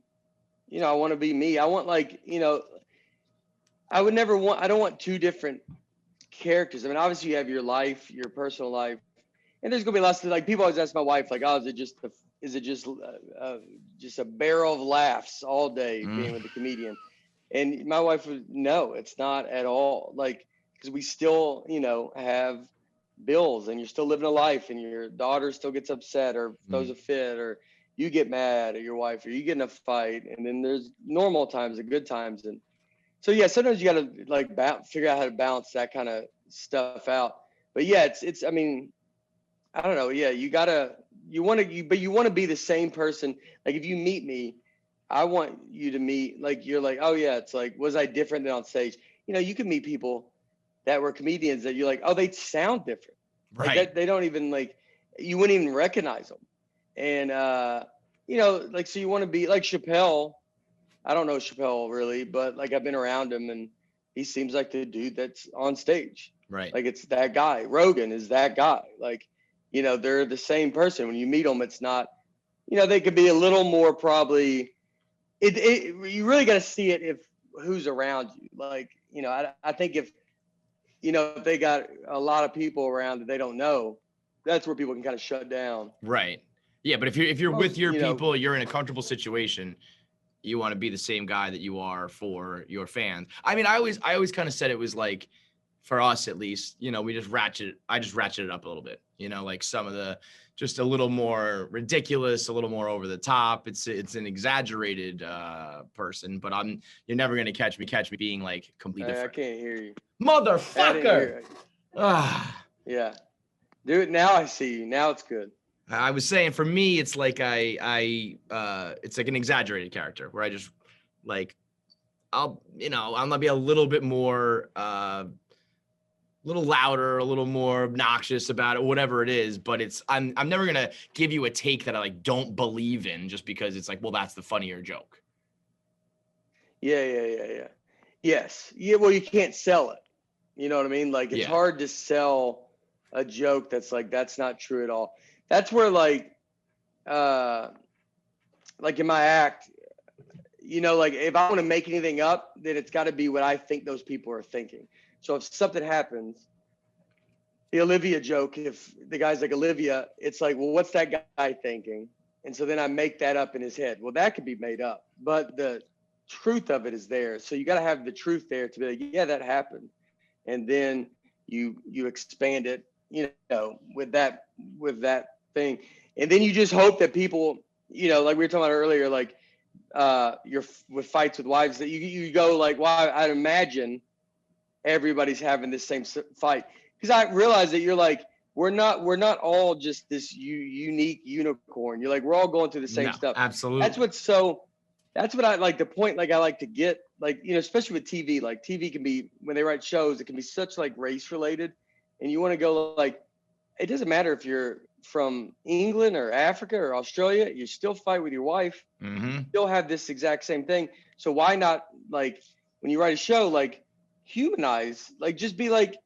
you know, I want to be me. I want, like, you know, I don't want two different characters. I mean, obviously you have your life, your personal life, and there's gonna be lots of, like, people always ask my wife, like, oh, is it just a barrel of laughs all day being with a comedian? And my wife would, no, it's not at all. Like, because we still, you know, have bills, and you're still living a life, and your daughter still gets upset or throws a fit, or you get mad at your wife, or you get in a fight, and then there's normal times and good times. And so, yeah, sometimes you got to, like, figure out how to balance that kind of stuff out. But yeah, it's, I mean, I don't know. Yeah, you want to be the same person. Like, if you meet me, I want you to meet, like, you're like, oh yeah, it's like, was I different than on stage? You know, you can meet people that were comedians that you're like, oh, they sound different. Right. Like, they don't even, like, you wouldn't even recognize them. And, you know, like, so you want to be like Chappelle. I don't know Chappelle really, but, like, I've been around him, and he seems like the dude that's on stage. Right. Like, it's that guy. Rogan is that guy. Like, you know, they're the same person. When you meet them, it's not, you know, they could be a little more probably, you really got to see it if who's around you. Like, you know, I think if, you know, if they got a lot of people around that they don't know, that's where people can kind of shut down. Right. Yeah, but if you're with your you know, people, you're in a comfortable situation, you want to be the same guy that you are for your fans. I mean, I always kind of said it was like, for us at least, you know, I just ratcheted it up a little bit, you know, like some of the, just a little more ridiculous, a little more over the top. It's an exaggerated person, but you're never going to catch me being like completely different. I can't hear you. Motherfucker. Yeah. Dude, now I see you. Now it's good. I was saying, for me, it's like it's like an exaggerated character where I just, like, I'm gonna be a little bit more, little louder, a little more obnoxious about it, whatever it is, but I'm never gonna give you a take that I, like, don't believe in just because it's like, well, that's the funnier joke. Yeah. Yes. Yeah, well, you can't sell it. You know what I mean? Like, it's hard to sell a joke that's like, that's not true at all. That's where, like in my act, you know, like, if I want to make anything up, then it's got to be what I think those people are thinking. So if something happens, the Olivia joke, if the guy's like, Olivia, it's like, well, what's that guy thinking? And so then I make that up in his head. Well, that could be made up, but the truth of it is there. So you got to have the truth there to be like, yeah, that happened. And then you expand it, you know, with that thing. And then you just hope that people, you know, like we were talking about earlier, like, you're with fights with wives, that you go like, well, I'd imagine everybody's having this same fight, because I realize that you're like, we're not all just this unique unicorn. You're like, we're all going through the same stuff. Absolutely. That's what I like. The point, like, I like to get, like, you know, especially with TV, like, TV can be, when they write shows, it can be such, like, race related, and you want to go like, it doesn't matter if you're from England or Africa or Australia, you still fight with your wife. Mm-hmm. You still have this exact same thing. So why not, like, when you write a show, like, humanize, like, just be like,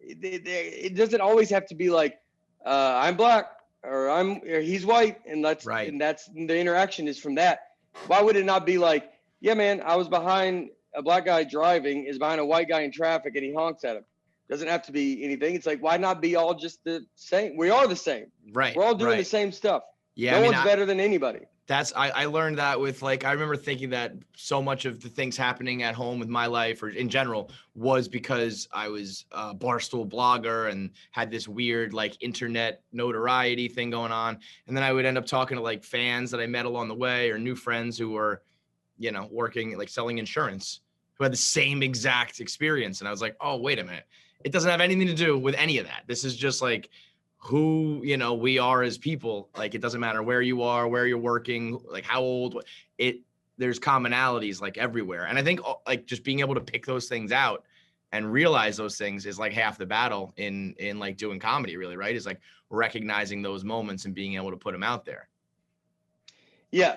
it doesn't always have to be like, I'm black or he's white, and that's right. And that's the interaction is from that. Why would it not be like, yeah, man, I was behind a black guy driving, is behind a white guy in traffic, and he honks at him. Doesn't have to be anything. It's like, why not be all just the same? We are the same. Right. We're all doing the same stuff. Yeah. No one's better than anybody. I learned that with, like, I remember thinking that so much of the things happening at home with my life or in general was because I was a Barstool blogger and had this weird, like, internet notoriety thing going on. And then I would end up talking to, like, fans that I met along the way or new friends who were, you know, working, like, selling insurance, who had the same exact experience. And I was like, oh, wait a minute. It doesn't have anything to do with any of that. This is just, like, who, you know, we are as people. Like, it doesn't matter where you are, where you're working, like, how old there's commonalities, like, everywhere. And I think, like, just being able to pick those things out and realize those things is like half the battle in like doing comedy, really, right? Is like recognizing those moments and being able to put them out there. Yeah.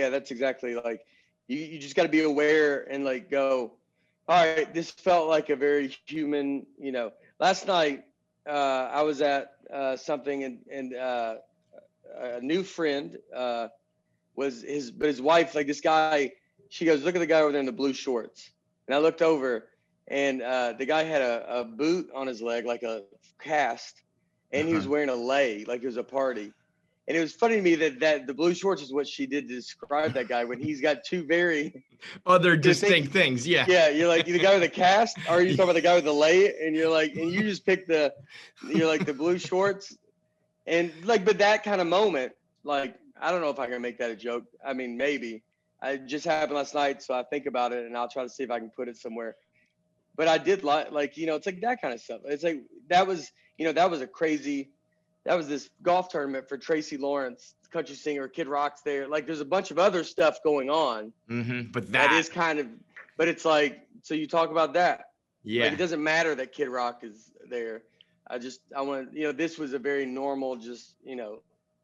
That's exactly like you just got to be aware and like go, all right, this felt like a very human, last night I was at something and a new friend was his wife, like this guy, she goes, look at the guy over there in the blue shorts. And I looked over and the guy had a boot on his leg, like a cast, and he was wearing a lei, like it was a party. And it was funny to me that the blue shorts is what she did to describe that guy when he's got two very other distinct things. Yeah. Yeah. You're like the guy with the cast, or are you talking about the guy with the lei? And you're like, and you just picked the blue shorts. And like, but that kind of moment, like, I don't know if I can make that a joke. I mean, maybe. It just happened last night, so I think about it and I'll try to see if I can put it somewhere. But I did like, it's like that kind of stuff. It's like, that was this golf tournament for Tracy Lawrence, country singer, Kid Rock's there. Like, there's a bunch of other stuff going on. Mm-hmm. But that is kind of, but it's like, so you talk about that. Yeah. Like, it doesn't matter that Kid Rock is there. I want, this was a very normal, just,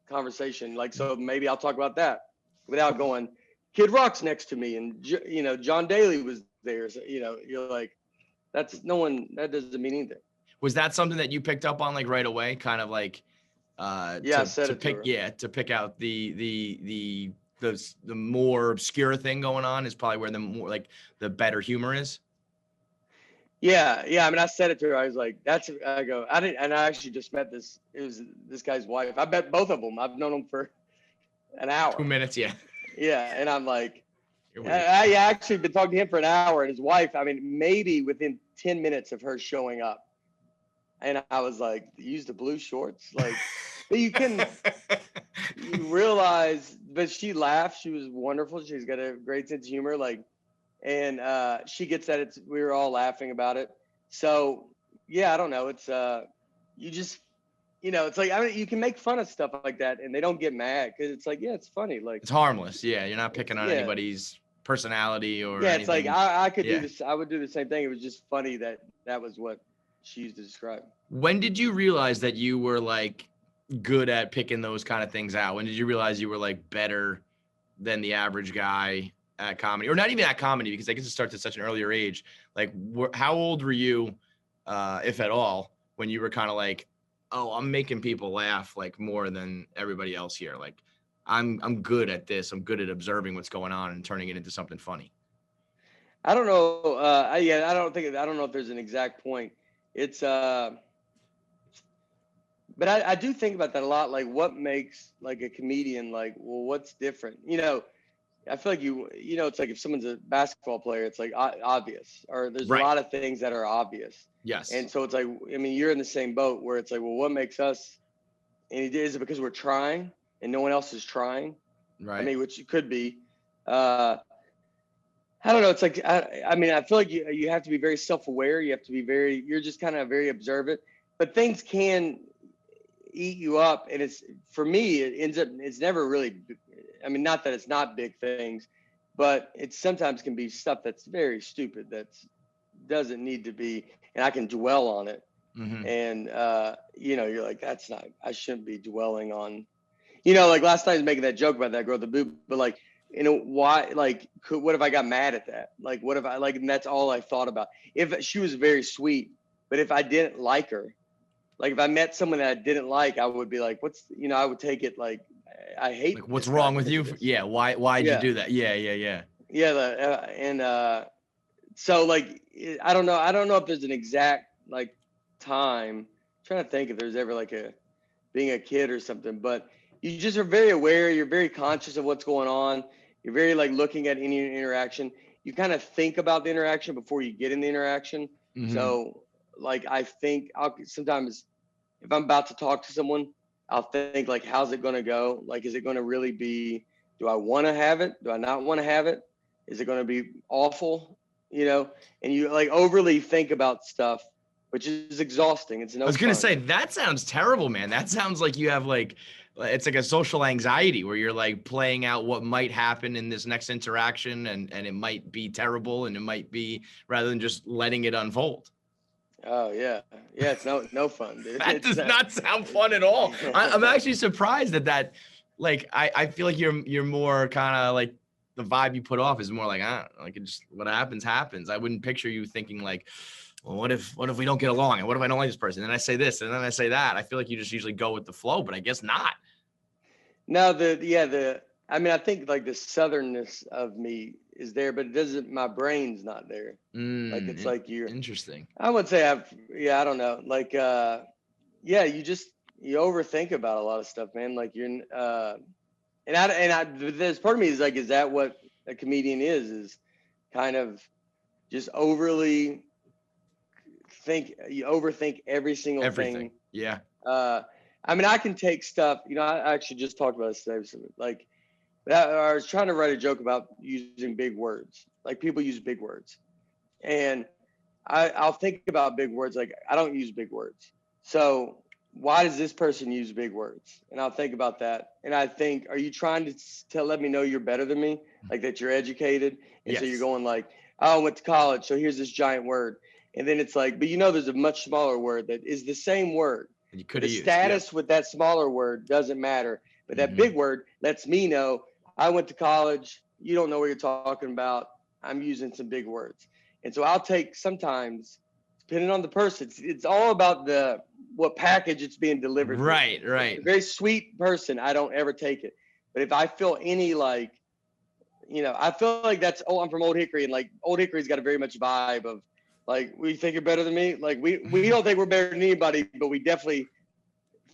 conversation. Like, so maybe I'll talk about that without going, Kid Rock's next to me. And, John Daly was there. So, you're like, that doesn't mean anything. Was that something that you picked up on like right away? Kind of like, to pick out the more obscure thing going on is probably where the more like the better humor is. Yeah. I mean, I said it to her. I was like, and I actually just met this guy's wife. I met both of them. I've known them for an hour. 2 minutes. Yeah. Yeah. And I'm like, I actually been talking to him for an hour, and his wife, I mean, maybe within 10 minutes of her showing up. And I was like, use the blue shorts. Like, but you realize, but she laughed. She was wonderful. She's got a great sense of humor. Like, and she gets that we were all laughing about it. So yeah, I don't know. It's you just, it's like, I mean, you can make fun of stuff like that and they don't get mad because it's like, yeah, it's funny. Like, it's harmless. Yeah. You're not picking on anybody's personality or anything. It's like, I could do this. I would do the same thing. It was just funny that was what she used to describe. When did you realize that you were like good at picking those kind of things out? When did you realize you were like better than the average guy at comedy, or not even at comedy? Because I guess it starts at such an earlier age. Like, how old were you, if at all, when you were kind of like, oh, I'm making people laugh like more than everybody else here. Like, I'm good at this. I'm good at observing what's going on and turning it into something funny. I don't know. I don't know if there's an exact point. It's but I do think about that a lot. Like, what makes like a comedian, like, well, what's different? I feel like it's like if someone's a basketball player, it's like obvious, or there's a lot of things that are obvious. Yes. And so it's like, I mean, you're in the same boat where it's like, well, what makes us, and is it because we're trying and no one else is trying? Right. I mean, which it could be. I don't know. It's like, I mean, I feel like you have to be very self-aware. You have to be you're just kind of very observant, but things can eat you up. And for me, it's never really, I mean, not that it's not big things, but it sometimes can be stuff that's very stupid that doesn't need to be, and I can dwell on it. Mm-hmm. And, you're like, I shouldn't be dwelling on, like last night I was making that joke about that girl with the boob, but like, why, like, what if I got mad at that? Like, what if I, like, and that's all I thought about. If she was very sweet, but if I didn't like her, like if I met someone that I didn't like, I would be like, I would take it like, I hate. Like, what's wrong with you? Yeah. Why'd you do that? Yeah. Yeah. So like, I don't know if there's an exact like time. I'm trying to think if there's ever like being a kid or something, but you just are very aware. You're very conscious of what's going on. You're very like looking at any interaction. You kind of think about the interaction before you get in the interaction. Mm-hmm. So like, I think sometimes if I'm about to talk to someone, I'll think like, how's it going to go? Like, is it going to really be, do I want to have it? Do I not want to have it? Is it going to be awful? And you like overly think about stuff, which is exhausting. I was going to say, that sounds terrible, man. That sounds like you have like it's like a social anxiety where you're like playing out what might happen in this next interaction, and it might be terrible, and it might be, rather than just letting it unfold. Oh yeah. Yeah. It's no fun, dude. That does not sound fun at all. I'm actually surprised that like, I feel like you're more kind of like, the vibe you put off is more like, like it just, what happens. I wouldn't picture you thinking like, well, what if we don't get along? And what if I don't like this person? And I say this, and then I say that. I feel like you just usually go with the flow, but I guess not. No, I mean, I think like the southernness of me is there, but it doesn't, my brain's not there. Like, it's like you're interesting. I would say I don't know. Like, you overthink about a lot of stuff, man. Like there's part of me is like, is that what a comedian is kind of just overly you overthink everything. Yeah. I mean, I can take stuff, I actually just talked about this today. Like, I was trying to write a joke about using big words. Like, people use big words. And I'll think about big words. Like, I don't use big words. So why does this person use big words? And I'll think about that. And I think, are you trying to let me know you're better than me? Like, that you're educated? And yes. So you're going like, oh, I went to college, so here's this giant word. And then it's like, but there's a much smaller word that is the same word. You could have the used status with that smaller word doesn't matter. But that big word lets me know I went to college. You don't know what you're talking about. I'm using some big words. And so I'll take sometimes, depending on the person, it's all about what package it's being delivered. Right. A very sweet person, I don't ever take it. But if I feel any like, I feel like that's, I'm from Old Hickory, and like Old Hickory's got a very much vibe of like, we think you're better than me. Like, we don't think we're better than anybody, but we definitely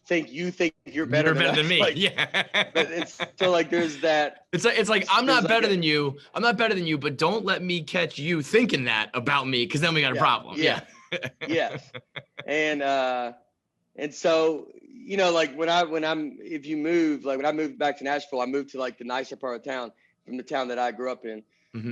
think you think you're better than me. Like, yeah. But it's so like, there's that. It's like I'm not better than you. I'm not better than you, but don't let me catch you thinking that about me, because then we got a problem. Yeah. Yes. And so, like when I moved back to Nashville, I moved to like the nicer part of town from the town that I grew up in,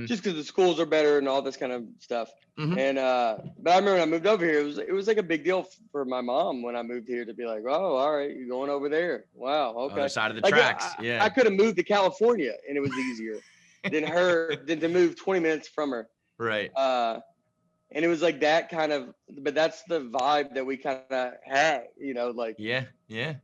just because the schools are better and all this kind of stuff. And but I remember when I moved over here, it was like a big deal for my mom when I moved here to be like, oh, all right, you're going over there. Wow, okay. Other side of the like, tracks. I could have moved to California and it was easier than to move 20 minutes from her. Right. And it was like that kind of, but that's the vibe that we kind of had, like. Yeah. That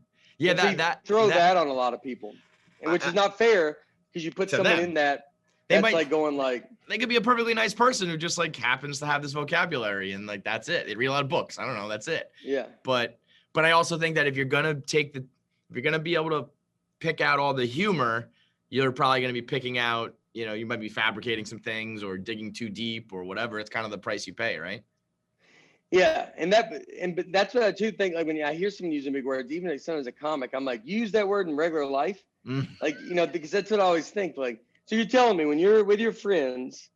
on a lot of people, and which is not fair, because you put someone in that. That's like going like, they could be a perfectly nice person who just like happens to have this vocabulary, and like, that's it. They read a lot of books. I don't know. That's it. Yeah. But I also think that if you're going to be able to pick out all the humor, you're probably going to be picking out, you might be fabricating some things or digging too deep or whatever. It's kind of the price you pay, right? Yeah. But that's what I too think. Like, when I hear someone using big words, even like someone as a comic, I'm like, use that word in regular life. Like, because that's what I always think. Like, so you're telling me when you're with your friends,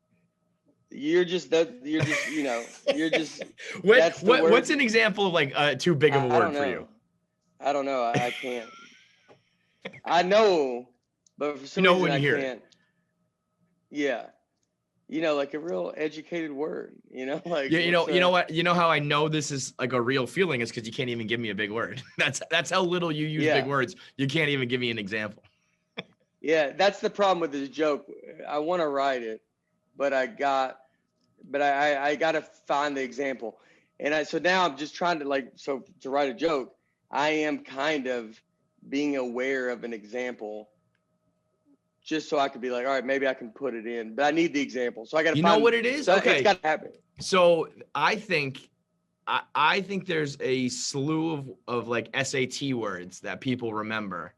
you're just what's an example of like too big of a word for you? I don't know. I can't. I know, but for some reason when you hear can't. it. Yeah. Like a real educated word, like, yeah, you know what, how I know this is like a real feeling is because you can't even give me a big word. That's how little you use big words. You can't even give me an example. Yeah, that's the problem with this joke. I want to write it, but I got to find the example. And so now I'm just trying to to write a joke, I am kind of being aware of an example just so I could be like, all right, maybe I can put it in, but I need the example. So I got to know what it is? So okay. It's got to happen. So I think there's a slew of like SAT words that people remember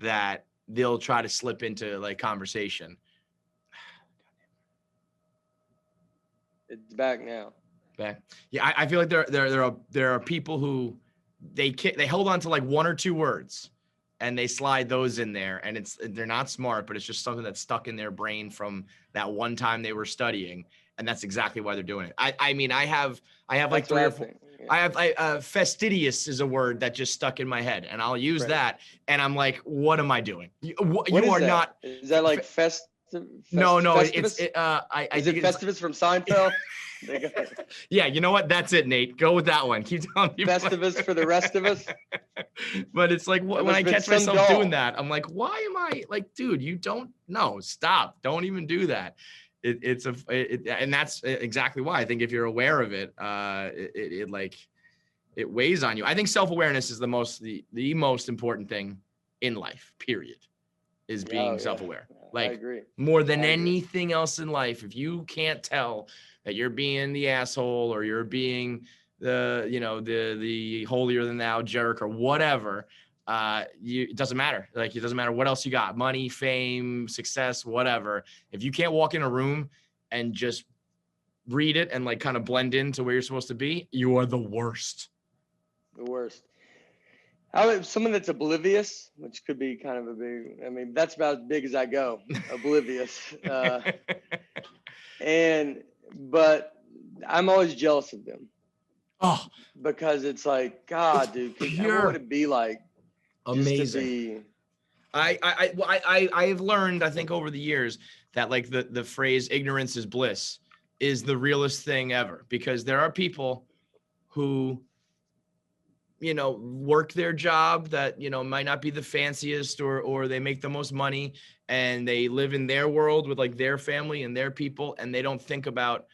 that they'll try to slip into like conversation. It's back now. Back. Yeah. I feel like there are people who they hold on to like one or two words and they slide those in there, and they're not smart, but it's just something that's stuck in their brain from that one time they were studying. And that's exactly why they're doing it. I mean, I have like three or four. Yeah. I have fastidious is a word that just stuck in my head, and I'll use that. And I'm like, what am I doing? You are not. Is that like No, Festivus? it's I is think it Festivus from Seinfeld? They go, Yeah, you know what? That's it, Nate. Go with that one. Keep telling me. Festivus for the rest of us. But it's like That when must I have been catch some myself doing doll. that, I'm like, why am I like, dude? You don't know. Stop. Don't even do that. And that's exactly why I think if you're aware of it, it weighs on you. I think self-awareness is the most important thing in life. Period. Is being Oh, yeah. self-aware. I Like agree. more than I agree. anything else in life, if you can't tell that you're being the asshole or you're being the holier than thou jerk or whatever, it doesn't matter. Like it doesn't matter what else you got, money, fame, success, whatever. If you can't walk in a room and just read it and like kind of blend into where you're supposed to be, you are the worst. The worst. Someone that's oblivious, which could be kind of a big, I mean, that's about as big as I go, oblivious. But I'm always jealous of them Oh, because it's like, God, dude, I pure want to be like, just amazing. to be, I've learned, I think over the years that like the phrase ignorance is bliss is the realest thing ever, because there are people who, work their job that, might not be the fanciest or they make the most money and they live in their world with like their family and their people. And they don't think about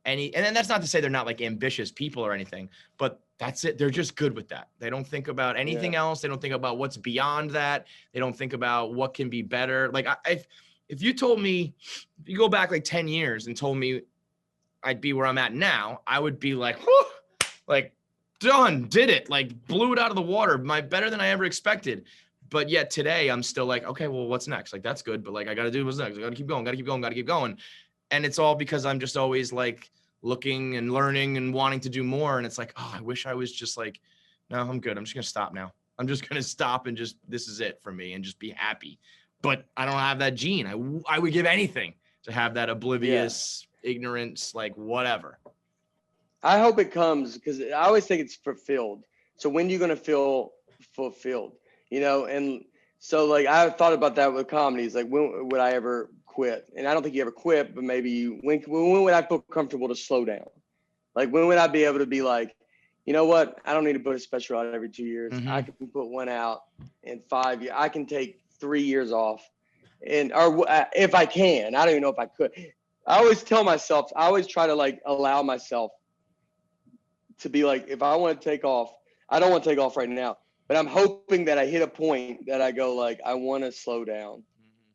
and then that's not to say they're not like ambitious people or anything, but that's it. They're just good with that. They don't think about anything else. They don't think about what's beyond that. They don't think about what can be better. Like if you told me, if you go back like 10 years and told me I'd be where I'm at now, I would be like, whew, like done, did it, like blew it out of the water, better than I ever expected. But yet today I'm still like, okay, well, what's next? Like, that's good. But like, I got to do what's next. I got to keep going. And it's all because I'm just always like looking and learning and wanting to do more. And it's like, oh, I wish I was just like, no, I'm good. I'm just going to stop now. I'm just going to stop and just, this is it for me and just be happy. But I don't have that gene. I would give anything to have that oblivious ignorance, like whatever. I hope it comes because I always think it's fulfilled. So when you're going to feel fulfilled, and so like I thought about that with comedies, like when would I ever quit? And I don't think you ever quit, but maybe when would I feel comfortable to slow down? Like when would I be able to be like, you know what? I don't need to put a special out every 2 years. Mm-hmm. I can put one out in 5 years. I can take 3 years off, or if I can, I don't even know if I could. I always tell myself, I always try to like allow myself to be like, if I want to take off, I don't want to take off right now, but I'm hoping that I hit a point that I go like, I want to slow down,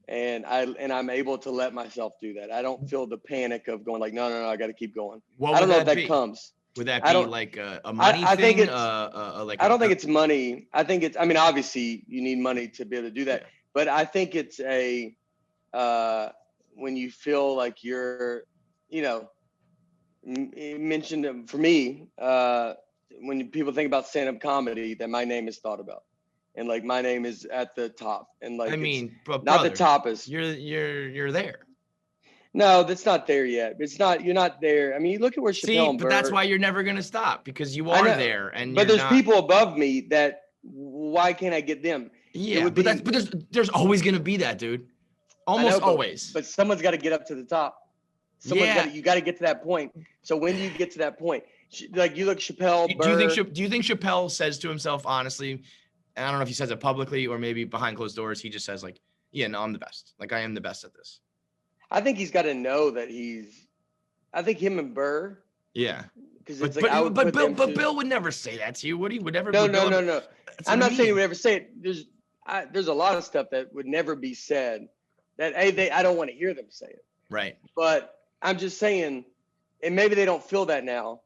and I'm able to let myself do that. I don't feel the panic of going like, no, I got to keep going. I don't know if that comes. Would that be like a money I thing? think I don't think it's money. I think it's, I mean, obviously you need money to be able to do that, but I think it's when you feel like you're, mentioned for me, when people think about stand-up comedy, that my name is thought about, and like my name is at the top, and like, I mean, but not brother, the top is you're there. No, that's not there yet. It's not. You're not there. I mean, you look at where Chappelle and but Burr, that's why you're never gonna stop, because you are there, and but there's people above me that. Why can't I get them? Yeah, but there's always gonna be that, dude. Almost always. But someone's got to get up to the top. You got to get to that point. So when do you get to that point? Like you look Chappelle. Do you think Chappelle says to himself honestly, and I don't know if he says it publicly or maybe behind closed doors, he just says like, yeah, no, I'm the best. Like I am the best at this. I think he's got to know that I think him and Burr. Yeah. Because it's like but Bill would never say that to you. Would he? Would never? No. I'm not saying he would ever say it. There's a lot of stuff that would never be said. That I don't want to hear them say it. Right. But I'm just saying, and maybe they don't feel that now,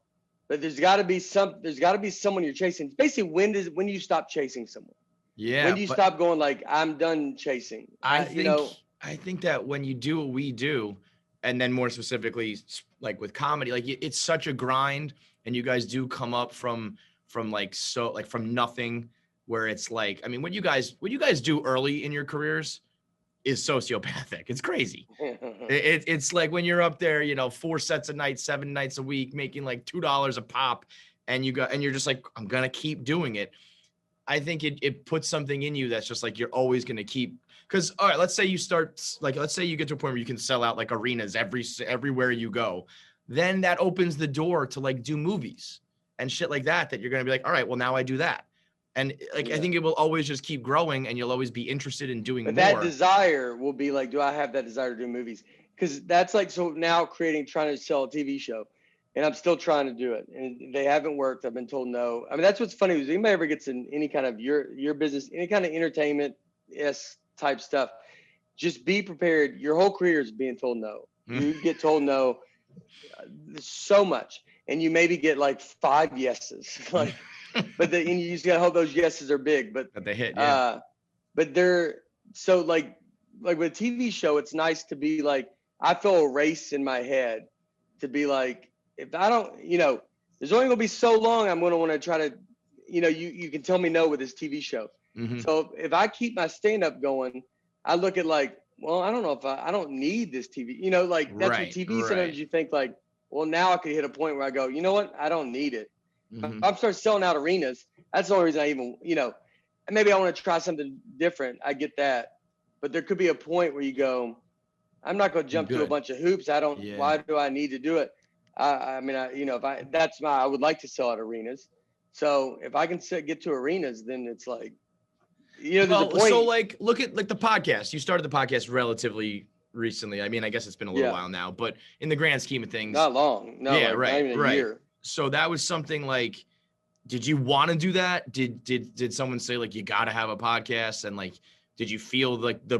but there's got to be someone you're chasing. Basically, when do you stop chasing someone? Yeah. When do you stop going like, I'm done chasing? I think that when you do what we do, and then more specifically, like with comedy, like it's such a grind, and you guys do come up from from nothing, where it's like, I mean, what you guys do early in your careers is sociopathic. It's crazy. It's like when you're up there, 4 sets a night, 7 nights a week, making like $2 a pop, and you're just like, I'm gonna keep doing it. I think it puts something in you that's just like you're always gonna keep. Because let's say you get to a point where you can sell out like arenas everywhere you go. then that opens the door to like do movies and shit like that you're going to be like, all right, well now I do that. And like, I think it will always just keep growing and you'll always be interested in doing but more. that desire will be like, do I have that desire to do movies? Because that's like, so now trying to sell a TV show, and I'm still trying to do it, and they haven't worked. I've been told no. I mean, that's what's funny is anybody ever gets in any kind of your business, any kind of entertainment type stuff, just be prepared. Your whole career is being told no. You get told no so much, and you maybe get like 5 yeses, like, but and you just gotta hope those yeses are big. But they hit, yeah. But they're so like with a TV show, it's nice to be like, I feel a race in my head to be like, if I don't, there's only gonna be so long I'm gonna want to try to, you can tell me no with this TV show. So if I keep my stand-up going, I look at like, well, I don't know if I don't need this TV, like that's what TV sometimes you think like, well, now I could hit a point where I go, you know what? I don't need it. If I'm starting selling out arenas, that's the only reason I even, and maybe I want to try something different. I get that. But there could be a point where you go, I'm not going to jump through a bunch of hoops. Why do I need to do it? I mean, I would like to sell at arenas. So if I can get to arenas, then it's like, there's a point. So like, look at like the podcast. You started the podcast relatively recently. I mean, I guess it's been a little while now, but in the grand scheme of things, not long. No, yeah, like, not even a year. So that was something like, did you want to do that? Did someone say like, you got to have a podcast? And like, did you feel like the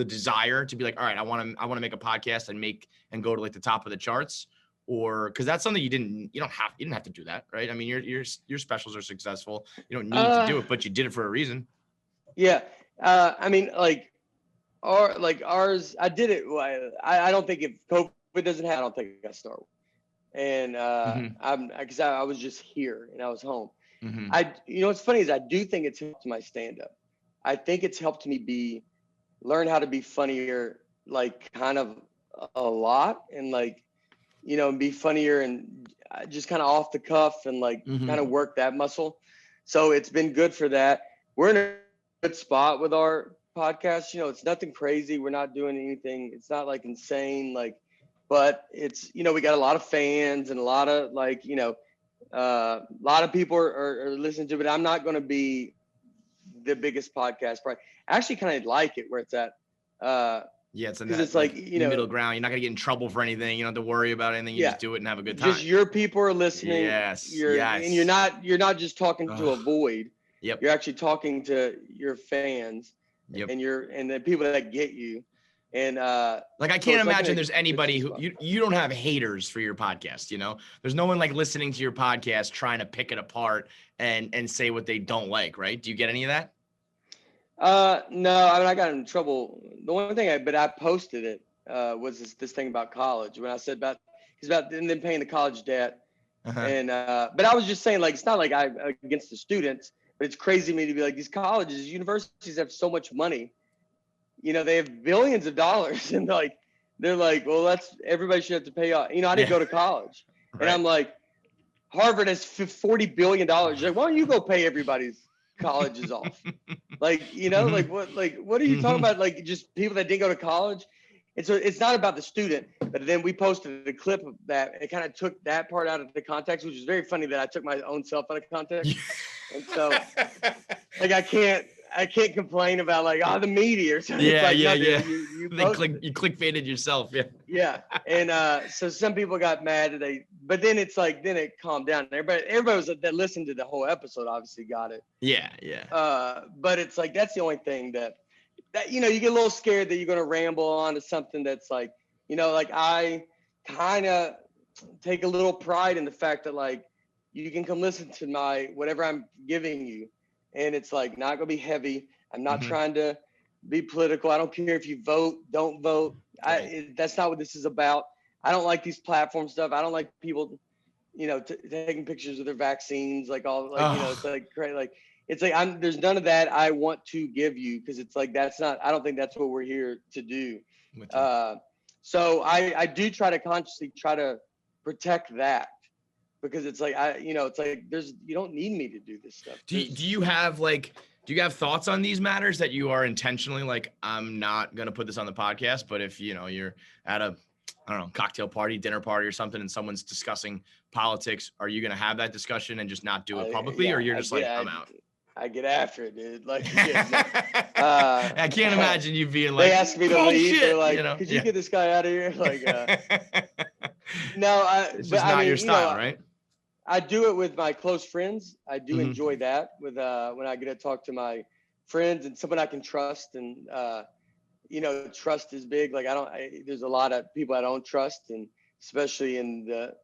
desire to be like, all right, I want to make a podcast and go to like the top of the charts? Or because that's something you didn't have to do that, right? I mean, your specials are successful. You don't need to do it, but you did it for a reason. Yeah. I mean, ours, I did it. I don't think if COVID doesn't happen, I don't think I start. And because I was just here and I was home. What's funny is I do think it's helped my stand-up. I think it's helped me learn how to be funnier, like kind of a lot, and like, be funnier and just kind of off the cuff and like kind of work that muscle. So it's been good for that. We're in a good spot with our podcast. It's nothing crazy. We're not doing anything. It's not like insane, but it's, we got a lot of fans and a lot of like, a lot of people are listening to it. But I'm not going to be the biggest podcast. Probably. I actually kind of like it where it's at. It's like, middle ground. You're not going to get in trouble for anything. You don't have to worry about anything. You just do it and have a good time. Just your people are listening. Yes. And you're not just talking to a void. Yep. You're actually talking to your fans. Yep. And the people that get you. And like, I can't imagine there's anybody who you don't have haters for your podcast. There's no one like listening to your podcast trying to pick it apart and say what they don't like. Right. Do you get any of that? No, I mean, I got in trouble. The one thing I posted it, was this thing about college when I said about and then paying the college debt. And, but I was just saying, like, it's not like I'm against the students, but it's crazy to me to be like, these colleges, universities have so much money, they have billions of dollars, and they're like, well, everybody should have to pay off. I didn't go to college. Right. And I'm like, Harvard has $40 billion. Like, why don't you go pay everybody's colleges off? Like, what are you talking about? Like, just people that didn't go to college. And so it's not about the student, but then we posted a clip of that. It kind of took that part out of the context, which is very funny that I took my own self out of context. And so like, I can't complain about like, the media or something. Yeah, like, yeah. You clickbaited yourself. Yeah. Yeah. And so some people got mad but then it's like, then it calmed down. Everybody that listened to the whole episode obviously got it. Yeah. But it's like, that's the only thing that you get a little scared that you're going to ramble on to something that's like, like I kind of take a little pride in the fact that like, you can come listen to whatever I'm giving you. And it's like, not going to be heavy. I'm not trying to be political. I don't care if you vote, don't vote. Right. That's not what this is about. I don't like these platform stuff. I don't like people, taking pictures of their vaccines, like all like, it's like great. Like, it's like, there's none of that I want to give you. Cause it's like, I don't think that's what we're here to do. So I do try to consciously try to protect that, because it's like, it's like, you don't need me to do this stuff. Do you have thoughts on these matters that you are intentionally like, I'm not going to put this on the podcast, but if, you're at a I don't know, cocktail party, dinner party or something, and someone's discussing politics, are you going to have that discussion and just not do it publicly? Or you're just I'm out? I get after it, dude. Like, I can't imagine you being like, they ask me to leave. They're like, could you yeah. get this guy out of here? Like, no, it's just not your style, right? I do it with my close friends. I do enjoy that with when I get to talk to my friends and someone I can trust. And trust is big. Like there's a lot of people I don't trust, and especially in the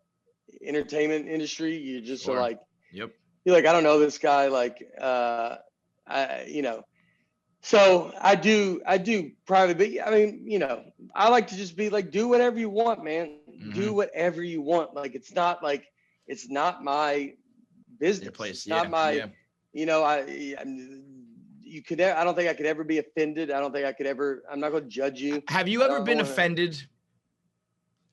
entertainment industry, you just are like, yep. You're like, I don't know this guy. Like, so I do private, but I mean, I like to just be like, do whatever you want, man. Do whatever you want. Like, it's not my business. Your place. It's not my, I don't think I could ever be offended. I don't think I could ever, I'm not going to judge you. Have you ever been offended?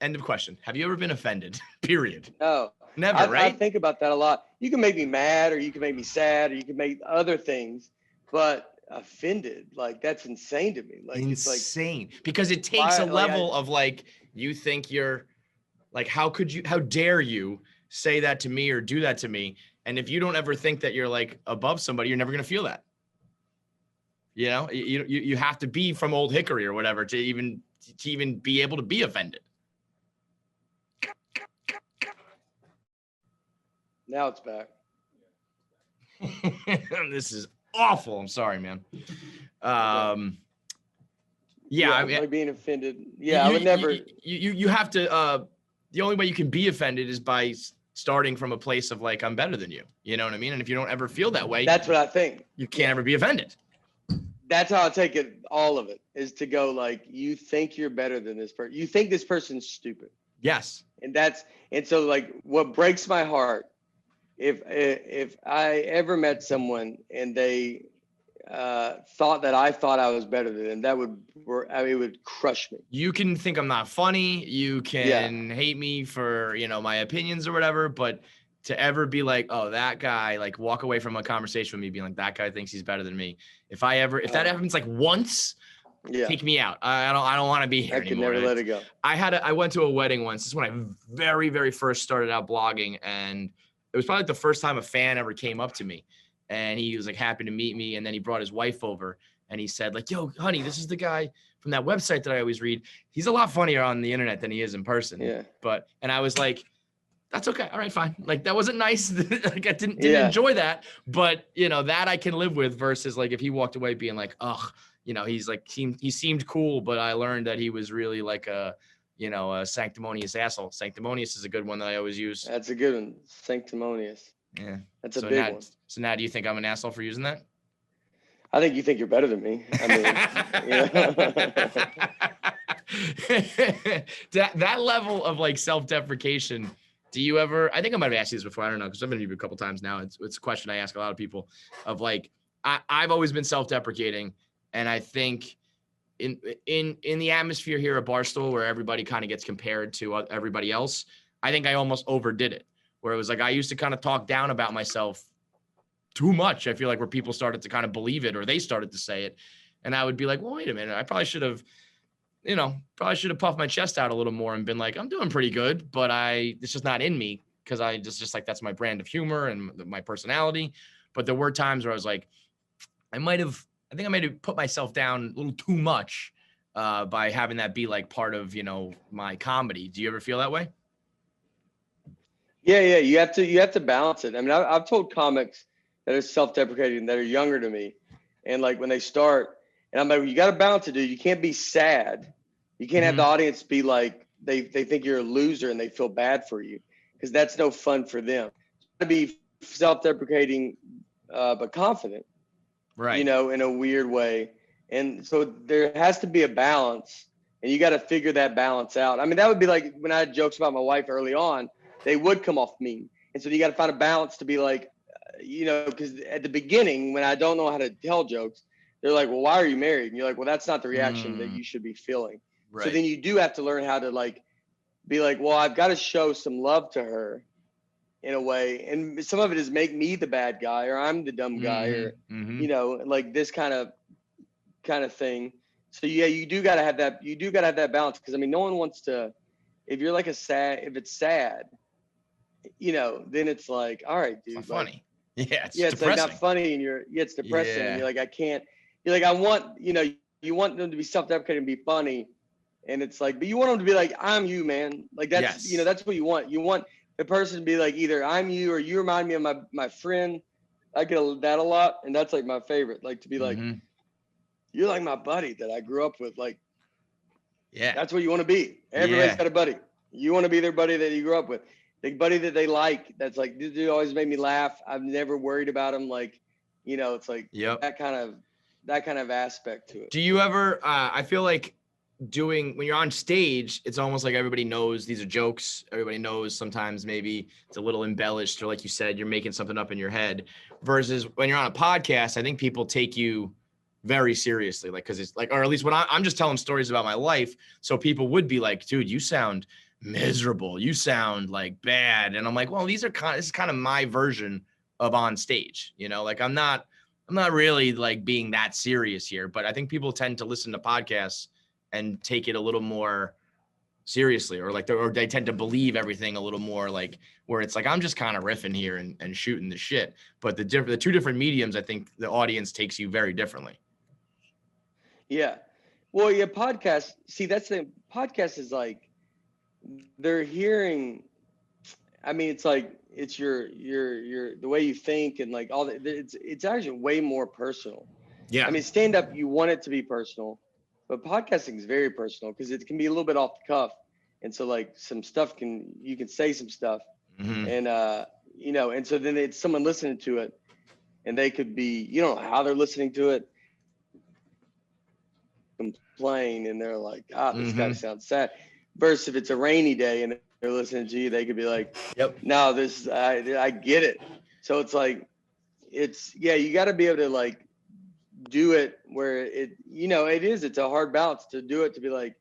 End of question. Have you ever been offended? Period. No. Never, right? I think about that a lot. You can make me mad, or you can make me sad, or you can make other things, but offended, like, that's insane to me. Like, insane. It's like, because it takes a level of like, you think you're like, how dare you say that to me or do that to me? And if you don't ever think that you're like above somebody, you're never going to feel that. You have to be from Old Hickory or whatever to even be able to be offended. Now it's back. This is awful. I'm sorry, man. I mean, like being offended. Yeah, I would never. You have to. The only way you can be offended is by starting from a place of like, I'm better than you. You know what I mean? And if you don't ever feel that way, that's what I think. You can't ever be offended. That's how I take it. All of it is to go like, you think you're better than this person. You think this person's stupid. Yes. And so like, what breaks my heart, if I ever met someone and they thought that I thought I was better than them, it would crush me. You can think I'm not funny. You can hate me for, my opinions or whatever, but to ever be like, oh, that guy, like walk away from a conversation with me being like, that guy thinks he's better than me. If that happens like once, take me out. I don't want to be here anymore. I could never let it go. I went to a wedding once. This is when I very, very first started out blogging, and it was probably like the first time a fan ever came up to me, and he was like happy to meet me. And then he brought his wife over and he said like, yo, honey, this is the guy from that website that I always read. He's a lot funnier on the internet than he is in person. Yeah. And I was like, that's okay. All right, fine. Like, that wasn't nice. Like, I didn't enjoy that, but that I can live with versus like, if he walked away being like, ugh, he's like, he seemed cool, but I learned that he was really like a sanctimonious asshole. Sanctimonious is a good one that I always use. That's a good one. Sanctimonious. Yeah. That's a big one. So now do you think I'm an asshole for using that? I think you think you're better than me. I mean, that level of like self-deprecation, do you ever, I think I might have asked you this before, I don't know, because I've been to you a couple times now. It's a question I ask a lot of people of like, I've always been self-deprecating. And I think in the atmosphere here at Barstool, where everybody kind of gets compared to everybody else, I think I almost overdid it, where it was like, I used to kind of talk down about myself too much. I feel like where people started to kind of believe it, or they started to say it. And I would be like, well, wait a minute. I probably should have puffed my chest out a little more and been like, I'm doing pretty good, but it's just not in me. Cause I just like, that's my brand of humor and my personality. But there were times where I was like, I might have put myself down a little too much by having that be like part of, my comedy. Do you ever feel that way? Yeah. You have to balance it. I mean, I've told comics that are self-deprecating that are younger to me. And like when they start, and I'm like, you got to balance it, dude. You can't be sad. You can't have the audience be like, they think you're a loser and they feel bad for you, because that's no fun for them. To be self-deprecating, but confident, right? In a weird way. And so there has to be a balance, and you got to figure that balance out. I mean, that would be like when I had jokes about my wife early on, they would come off mean. And so you got to find a balance to be like, because at the beginning, when I don't know how to tell jokes, they're like, well, why are you married? And you're like, well, that's not the reaction that you should be feeling. Right. So then you do have to learn how to like, be like, well, I've got to show some love to her in a way. And some of it is make me the bad guy, or I'm the dumb guy, or, like this kind of thing. So yeah, you do got to have that. You do got to have that balance. Cause I mean, no one wants to if you're like if it's sad, you know, then it's like, all right, dude, It's not funny. It's it's depressing. like not funny, and it's depressing. Yeah. And you're like, I can't. You're like, I want, you know, you want them to be self-deprecating and be funny, and it's like, but you want them to be like, I'm you, man. Like that's, you know, that's what you want. You want the person to be like, either I'm you or you remind me of my friend. I get that a lot, and that's like my favorite. Like to be like, you're like my buddy that I grew up with. Like, that's what you want to be. Everybody's got a buddy. You want to be their buddy that you grew up with. The buddy that they like, that's like, this dude always made me laugh. I've never worried about him. Like, you know, it's like that kind of aspect to it. Do you ever, I feel like when you're on stage, it's almost like everybody knows these are jokes. Everybody knows sometimes maybe it's a little embellished, or like you said, you're making something up in your head, versus when you're on a podcast, I think people take you very seriously. Like, cause it's like, or at least when I'm just telling stories about my life. So people would be like, dude, you sound miserable. You sound like bad. And I'm like, well, this is kind of my version of on stage, you know, like I'm not really like being that serious here, but I think people tend to listen to podcasts and take it a little more seriously, or like, or they tend to believe everything a little more, like where it's like, I'm just kind of riffing here and shooting the shit. But the two different mediums, I think the audience takes you very differently. Yeah. Well, yeah, podcast. See, that's the podcast is like, they're hearing, I mean, it's like, it's your the way you think, and like all that. It's actually way more personal. Yeah. I mean, stand up, you want it to be personal, but podcasting is very personal because it can be a little bit off the cuff. And so like some stuff you can say some stuff, and you know, and so then it's someone listening to it, and they could be, you don't know how they're listening to it, complain, and they're like, this guy sounds sad. Versus if it's a rainy day and they're listening to you, they could be like, no, this I get it. So it's like, you got to be able to like do it where it, you know, it's a hard balance to do it, to be like,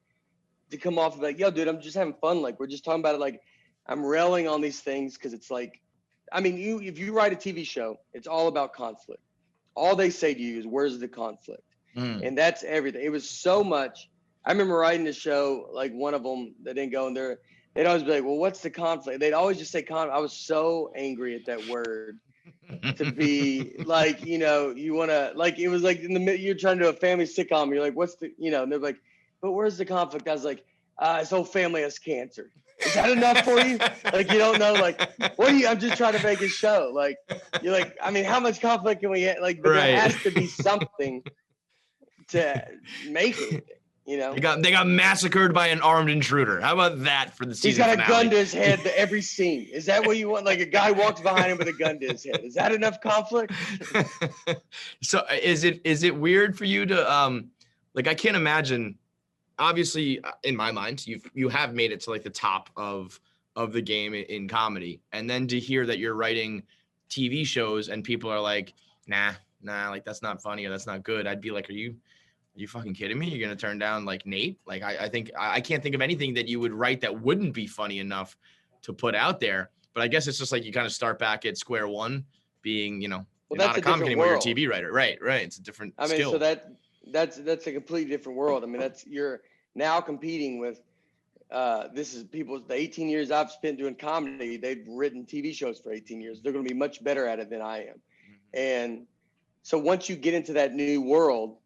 to come off of like, yo, dude, I'm just having fun. Like, we're just talking about it. Like, I'm railing on these things because it's like, I mean, if you write a TV show, it's all about conflict. All they say to you is, where's the conflict? And that's everything. It was so much. I remember writing a show, like one of them that didn't go in there. They'd always be like, well, what's the conflict? They'd always just say conflict. I was so angry at that word, to be like, you know, you want to, like, it was like in the middle, you're trying to do a family sitcom. You're like, what's the, you know, and they're like, but where's the conflict? I was like, his whole family has cancer. Is that enough for you? Like, you don't know, like, I'm just trying to make a show. Like, you're like, I mean, how much conflict can we get? Like, but there has to be something to make it. You know, they got massacred by an armed intruder. How about that for the season? He's got finale? a gun to his head to every scene. Is that what you want? Like a guy walks behind him with a gun to his head. Is that enough conflict? So is it weird for you to like, I can't imagine, obviously in my mind, you have made it to like the top of the game in comedy, and then to hear that you're writing TV shows and people are like, nah, like that's not funny or that's not good. I'd be like, are you fucking kidding me? You're gonna turn down like Nate? Like I think I can't think of anything that you would write that wouldn't be funny enough to put out there. But I guess it's just like you kind of start back at square one, being, you know, you're not a comic anymore, you're a TV writer. Right. It's a different skill. So that's a completely different world. I mean, you're now competing with this is the 18 years I've spent doing comedy. They've written TV shows for 18 years. They're gonna be much better at it than I am. And so once you get into that new world,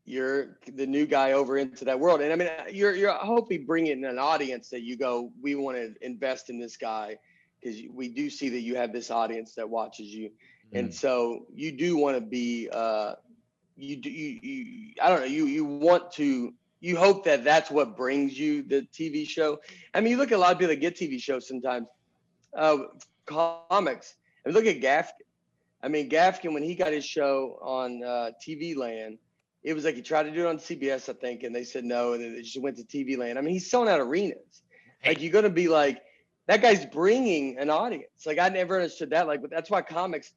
you're the new guy over into that world. And I mean, you're hoping bring in an audience that you go, we want to invest in this guy because we do see that you have this audience that watches you. And so you do want to be, I don't know, you hope that that's what brings you the TV show. I mean, you look at a lot of people that get TV shows sometimes, comics, and look at Gaffigan. I mean, Gaffigan, when he got his show on TV Land, it was like he tried to do it on CBS, I think, and they said no, and then it just went to TV Land. I mean, he's selling out arenas. Like, you're going to be like, that guy's bringing an audience. Like, I never understood that. Like, but that's why comics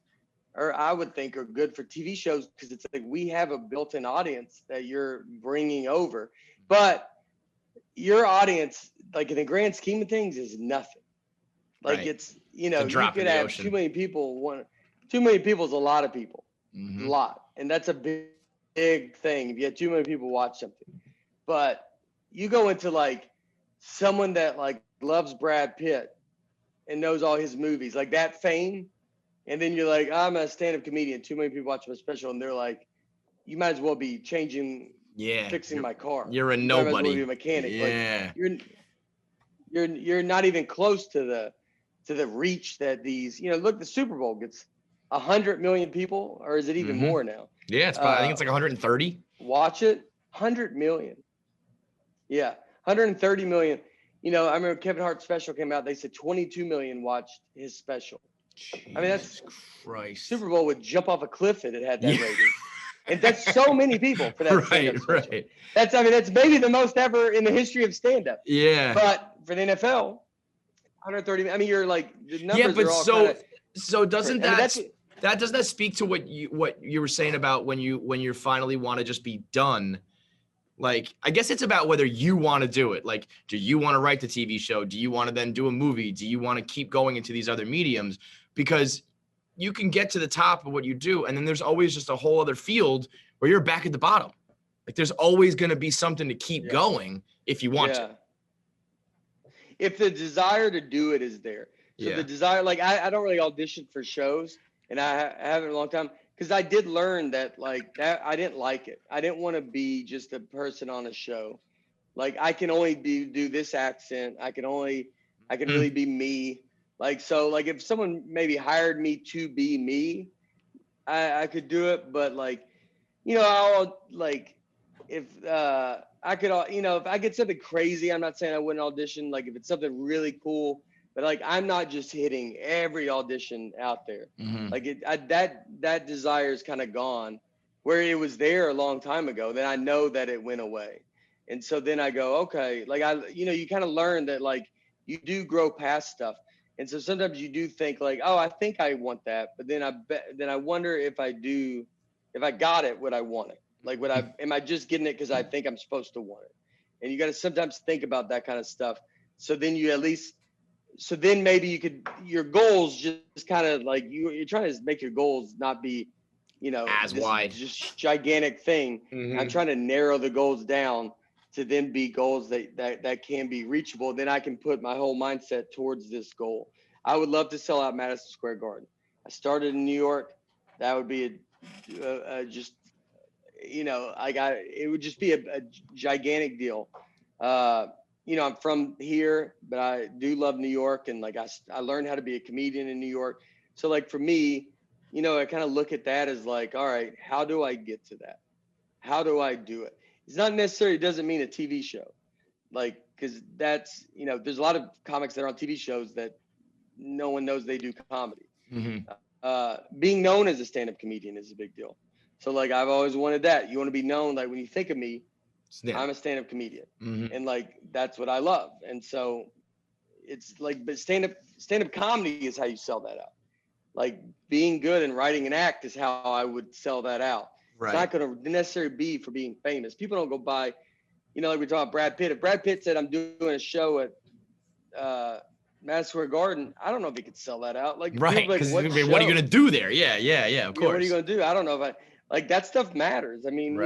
I would think are good for TV shows, because it's like we have a built-in audience that you're bringing over. But your audience, like in the grand scheme of things, is nothing. Like it's, you know, you could have ocean. Too many people. Too many people is a lot of people. A lot. And that's a big thing if you have too many people watch something. But you go into like someone that like loves Brad Pitt and knows all his movies, like that fame. And then you're like, I'm a stand-up comedian. Too many people watch my special, and they're like, you might as well be fixing my car. You're a You might as well nobody. be a mechanic. Yeah. Like you're not even close to the reach that these. Look, the Super Bowl gets 100 million people, or is it even more now? Yeah, it's probably, I think it's like 130. Watch it, 100 million. Yeah, 130 million. I remember Kevin Hart's special came out. They said 22 million watched his special. Jesus, I mean, that's Christ. Super Bowl would jump off a cliff if it had that rating. And that's so many people for that stand-up special. Right. That's maybe the most ever in the history of stand-up. Yeah. But for the NFL, 130. I mean, you're like the numbers are all so doesn't crazy. doesn't that speak to what you were saying about when you finally want to just be done? Like, I guess it's about whether you want to do it. Like, do you want to write the TV show? Do you want to then do a movie? Do you want to keep going into these other mediums? Because you can get to the top of what you do, and then there's always just a whole other field where you're back at the bottom. Like, there's always going to be something to keep going if you want to. If the desire to do it is there. So the desire, like, I don't really audition for shows, and I haven't in a long time, because I did learn that, like, that I didn't like it. I didn't want to be just a person on a show. Like, I can only do this accent. I can really be me. Like, so, like, if someone maybe hired me to be me, I could do it. But, like, I'll, like, if I could, if I get something crazy, I'm not saying I wouldn't audition. Like, if it's something really cool, but, like, I'm not just hitting every audition out there. Like, that desire is kind of gone. Where it was there a long time ago, then I know that it went away. And so then I go, okay, like, you kind of learn that, like, you do grow past stuff. And so sometimes you do think, like, oh, I think I want that. But then I wonder if I got it, would I want it? Like, am I just getting it because I think I'm supposed to want it? And you got to sometimes think about that kind of stuff. So then so then maybe your goals just kind of like you're trying to make your goals not be, as wide, just gigantic thing. I'm trying to narrow the goals down to then be goals that can be reachable. Then I can put my whole mindset towards this goal. I would love to sell out Madison Square Garden. I started in New York. That would be just, it would just be a gigantic deal. I'm from here, but I do love New York. And, like, I learned how to be a comedian in New York. So, like, for me, I kind of look at that as like, all right, how do I get to that? How do I do it? It's not necessarily, it doesn't mean a TV show. Like, because that's, there's a lot of comics that are on TV shows that no one knows they do comedy. Being known as a stand-up comedian is a big deal. So, like, I've always wanted that. You want to be known, like, when you think of me, I'm a stand-up comedian. And, like, that's what I love. And so it's like, but stand-up comedy is how you sell that out. Like, being good and writing an act is how I would sell that out. Right. It's not going to necessarily be for being famous. People don't go by, like we're talking about Brad Pitt. If Brad Pitt said, I'm doing a show at Madison Square Garden, I don't know if he could sell that out. Like, right, because what are you going to do there? Yeah, of course. What are you going to do? I don't know if like, that stuff matters. I mean,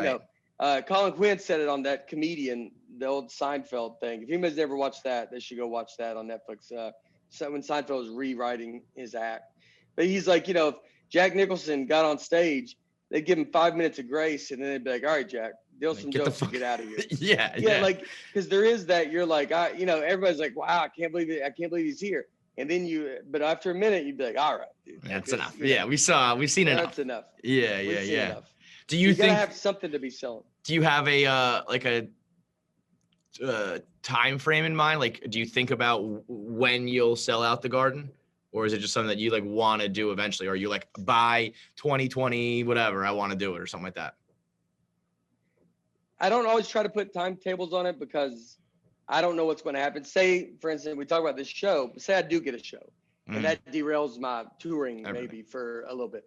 Colin Quinn said it on that Comedian, the old Seinfeld thing. If anybody's ever watched that, they should go watch that on Netflix. So when Seinfeld was rewriting his act. But he's like, if Jack Nicholson got on stage, they'd give him 5 minutes of grace, and then they'd be like, all right, Jack, deal some jokes and get out of here. Yeah. Like, because there is that, you're like, everybody's like, wow, I can't believe he's here. And then but after a minute, you'd be like, all right, dude. That's enough. Yeah, we've seen enough. That's enough. Yeah. Enough. Do you think gotta have something to be selling? Do you have a time frame in mind? Like, do you think about when you'll sell out the Garden? Or is it just something that you, like, want to do eventually? Or are you like, by 2020, whatever, I want to do it, or something like that? I don't always try to put timetables on it because I don't know what's going to happen. Say, for instance, we talk about this show, but say I do get a show, and that derails my touring maybe for a little bit.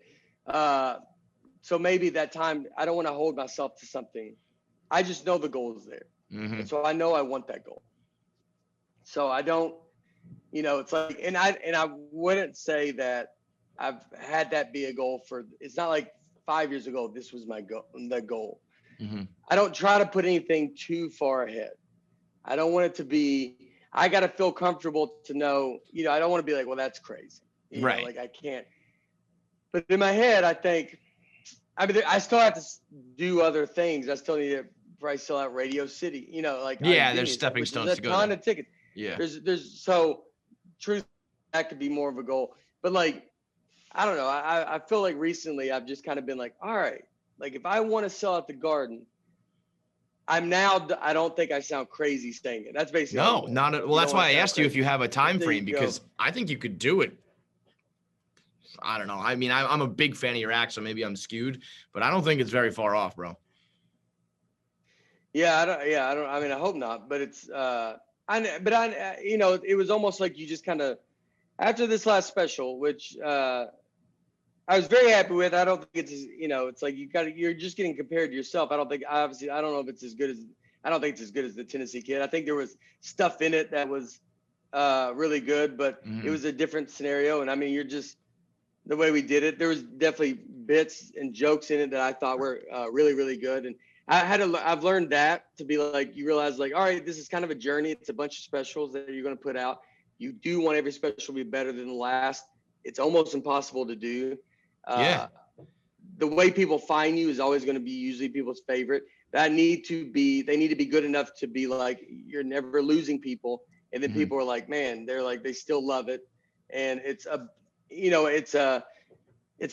So maybe that time, I don't want to hold myself to something. I just know the goal is there. And so I know I want that goal. So I don't, it's like, and I wouldn't say that I've had that be a goal it's not like 5 years ago, this was my goal, the goal. I don't try to put anything too far ahead. I don't want it to be, I got to feel comfortable to know, you know, I don't want to be like, well, that's crazy. You know, like I can't. But in my head, I think, I mean, I still have to do other things. I still need to probably sell out Radio City, you know, like there's stepping stones to go. There's a ton of tickets. Yeah. There's so truth, that could be more of a goal. But like, I don't know. I feel like recently I've just kind of been like, all right, like if I want to sell out the Garden, I don't think I sound crazy saying it. That's basically no, not at, well. That's why I asked you if you have a time frame, because I think you could do it. I don't know. I mean, I'm a big fan of your act, so maybe I'm skewed, but I don't think it's very far off, bro. Yeah, I don't. I mean, I hope not. But it's you know, it was almost like you just kind of, after this last special, which I was very happy with. I don't think it's, you know, it's like you're just getting compared to yourself. I don't know if it's as good as, I don't think it's as good as the Tennessee Kid. I think there was stuff in it that was really good, but it was a different scenario. And I mean, you're just, the way we did it, there was definitely bits and jokes in it that I thought were really, really good. And I've learned that to be like, you realize like, all right, this is kind of a journey. It's a bunch of specials that you're going to put out. You do want every special to be better than the last. It's almost impossible to do. The way people find you is always going to be usually people's favorite. They need to be good enough to be like, you're never losing people. And then people are like, man, they're like, they still love it. And it's a, you know, it's a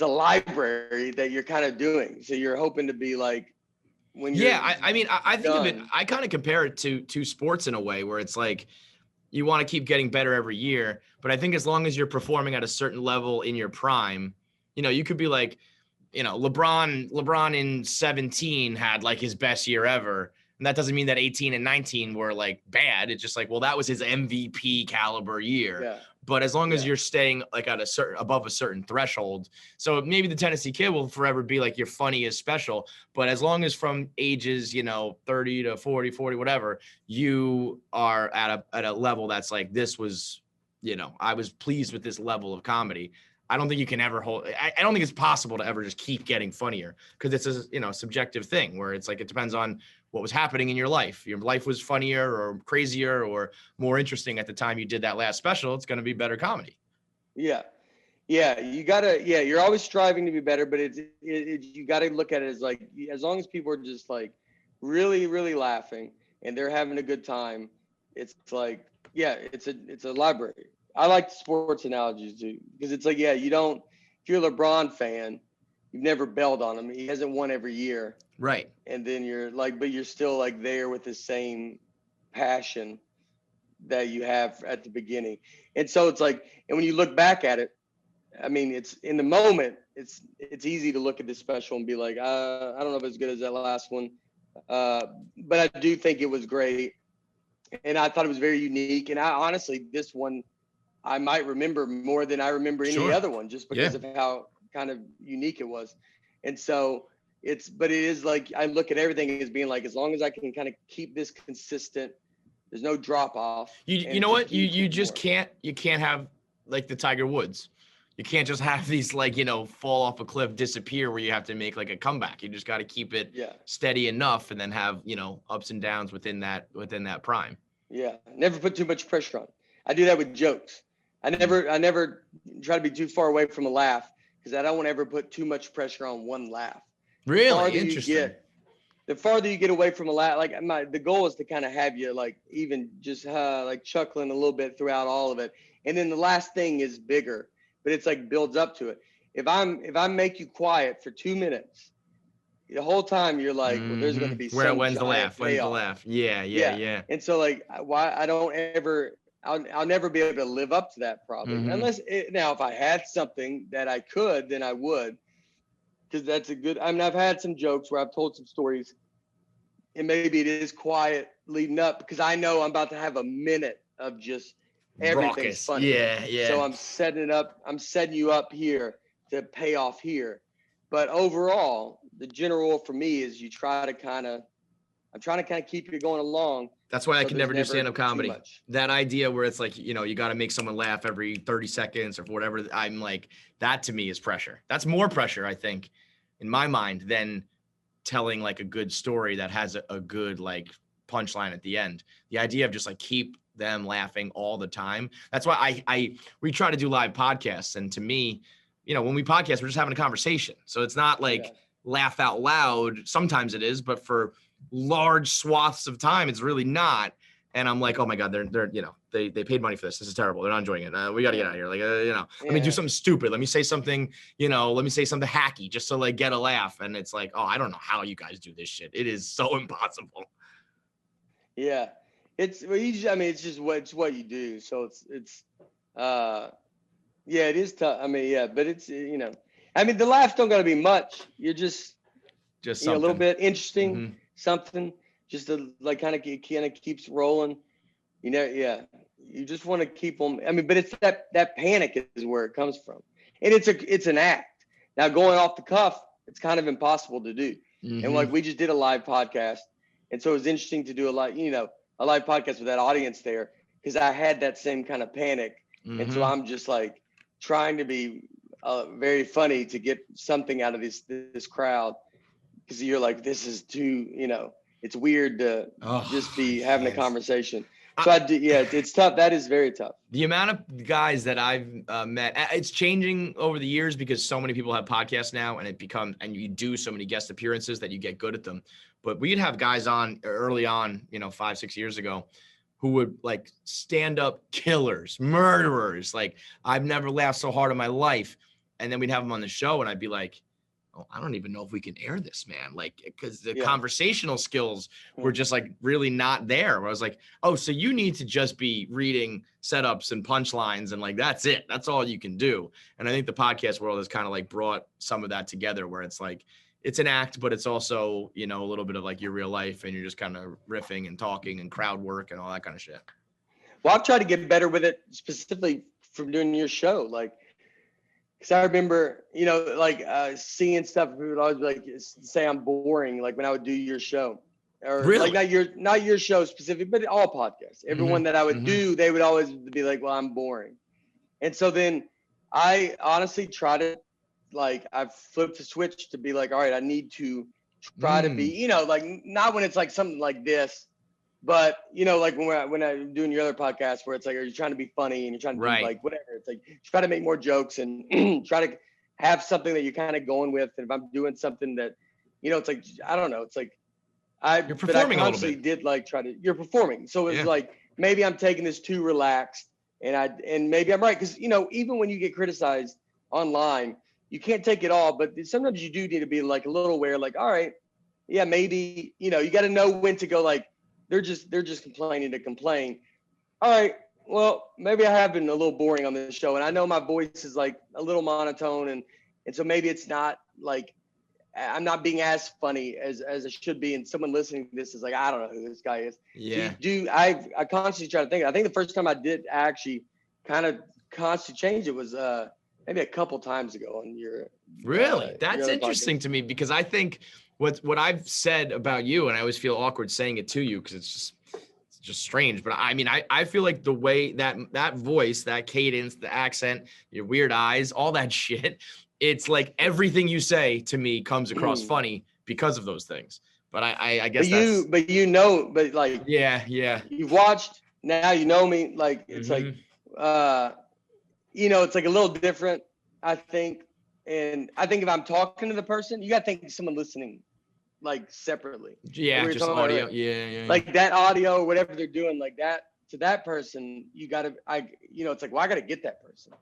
library that you're kind of doing. So you're hoping to be like, when you're I mean, I think of it, I kind of compare it to sports in a way where it's like, you want to keep getting better every year. But I think as long as you're performing at a certain level in your prime, you know, you could be like, you know, LeBron in 17 had like his best year ever. And that doesn't mean that 18 and 19 were like bad. It's just like, well, that was his MVP caliber year. Yeah. But as long as you're staying like at above a certain threshold. So maybe the Tennessee Kid will forever be like your funniest special. But as long as from ages, you know, 30 to 40, whatever, you are at a level that's like, this was, you know, I was pleased with this level of comedy. I don't think you can ever I don't think it's possible to ever just keep getting funnier, because it's a, you know, subjective thing where it's like, it depends on what was happening in your life. Your life was funnier or crazier or more interesting at the time you did that last special. It's going to be better comedy. Yeah. You're always striving to be better, but you got to look at it as like, as long as people are just like really, really laughing and they're having a good time, it's like, it's a library. I like sports analogies too, because it's like, if you're a LeBron fan, you've never bailed on him. He hasn't won every year. Right. And then you're like, but you're still like there with the same passion that you have at the beginning. And so it's like, and when you look back at it, I mean, it's in the moment, it's easy to look at this special and be like, I don't know if it's as good as that last one. But I do think it was great. And I thought it was very unique. And I honestly, this one, I might remember more than I remember any other one, just because of how kind of unique it was. And so but it is like, I look at everything as being like, as long as I can kind of keep this consistent, there's no drop off. You know what? You just can't have like the Tiger Woods. You can't just have these like, you know, fall off a cliff, disappear where you have to make like a comeback. You just got to keep it steady enough and then have, you know, ups and downs within that prime. Yeah. Never put too much pressure on. I do that with jokes. I never try to be too far away from a laugh, because I don't want to ever put too much pressure on one laugh. Really? Interesting. The farther you get away from a laugh, like the goal is to kind of have you like even just like chuckling a little bit throughout all of it. And then the last thing is bigger, but it's like builds up to it. If I make you quiet for 2 minutes, the whole time you're like, well, there's going to be when's the laugh? When's the laugh? Yeah. And so like, why I don't ever, I'll never be able to live up to that probably. Unless now, if I had something that I could, then I would, because that's a good, I mean, I've had some jokes where I've told some stories and maybe it is quiet leading up because I know I'm about to have a minute of just everything's funny. Yeah. So I'm setting you up here to pay off here. But overall, the general rule for me is I'm trying to kind of keep you going along. That's why I can never do stand-up comedy. That idea where it's like, you know, you got to make someone laugh every 30 seconds or whatever. I'm like, that to me is pressure. That's more pressure, I think, in my mind, than telling like a good story that has a good like punchline at the end. The idea of just like keep them laughing all the time. That's why we try to do live podcasts. And to me, when we podcast, we're just having a conversation. So it's not like laugh out loud. Sometimes it is, but for large swaths of time, it's really not. And I'm like, oh my God, they're they paid money for this. This is terrible. They're not enjoying it. We got to get out of here. Like, let me do something stupid. Let me say something, let me say something hacky just to like get a laugh. And it's like, oh, I don't know how you guys do this shit. It is so impossible. Yeah. It's just what you do. So it is tough. But it's, the laughs don't got to be much. You're just a little bit interesting, something just to like kind of keeps rolling. You just want to keep them. But it's that panic is where it comes from. And it's an act. Now going off the cuff, it's kind of impossible to do. And like we just did a live podcast. And so it was interesting to do a live podcast with that audience there because I had that same kind of panic. And so I'm just like trying to be very funny to get something out of this crowd because you're like, this is too, it's weird to just be having a conversation. So it's tough. That is very tough. The amount of guys that I've met, it's changing over the years because so many people have podcasts now and you do so many guest appearances that you get good at them. But we'd have guys on early on, 5-6 years ago, who would like stand up killers, murderers. Like I've never laughed so hard in my life. And then we'd have them on the show and I'd be like, oh, I don't even know if we can air this, man. Like, because the conversational skills were just like really not there. Where I was like, oh, so you need to just be reading setups and punchlines and like, that's it. That's all you can do. And I think the podcast world has kind of like brought some of that together where it's like, it's an act, but it's also, a little bit of like your real life and you're just kind of riffing and talking and crowd work and all that kind of shit. Well, I've tried to get better with it specifically from doing your show. Like, because I remember, seeing stuff. People would always be like, say I'm boring. Like when I would do your show, or really? like not your show specific, but all podcasts. Everyone that I would do, they would always be like, well, I'm boring. And so then I honestly try to, I've flipped the switch to be like, all right, I need to try to be, not when it's like something like this, but like when I'm doing your other podcast where it's like, are you trying to be funny and you're trying to do like whatever? It's like try to make more jokes and try to have something that you're kind of going with. And if I'm doing something that, it's like, I don't know, it's like you're performing a little bit. Did like try to, you're performing. So it's like, maybe I'm taking this too relaxed and maybe I'm right. Cause even when you get criticized online, you can't take it all, but sometimes you do need to be like a little aware, like, all right, yeah, maybe, you got to know when to go, like, they're just complaining to complain. All right, well, maybe I have been a little boring on this show. And I know my voice is like a little monotone. And so maybe it's not like, I'm not being as funny as it should be. And someone listening to this is like, I don't know who this guy is. Yeah. So I constantly try to think. I think the first time I did actually kind of constantly change it was, maybe a couple times ago on your really that's interesting to me because I think what I've said about you, and I always feel awkward saying it to you because it's just strange, but I feel like the way that voice, that cadence, the accent, your weird eyes, all that shit, it's like everything you say to me comes across funny because of those things. But I guess but like you've watched, now you know me, like it's like it's like a little different, I think. And I think if I'm talking to the person, you got to think someone listening, like separately. Yeah, just audio. Yeah. Like that audio, or whatever they're doing, like that to that person, you got to, it's like, well, I got to get that person.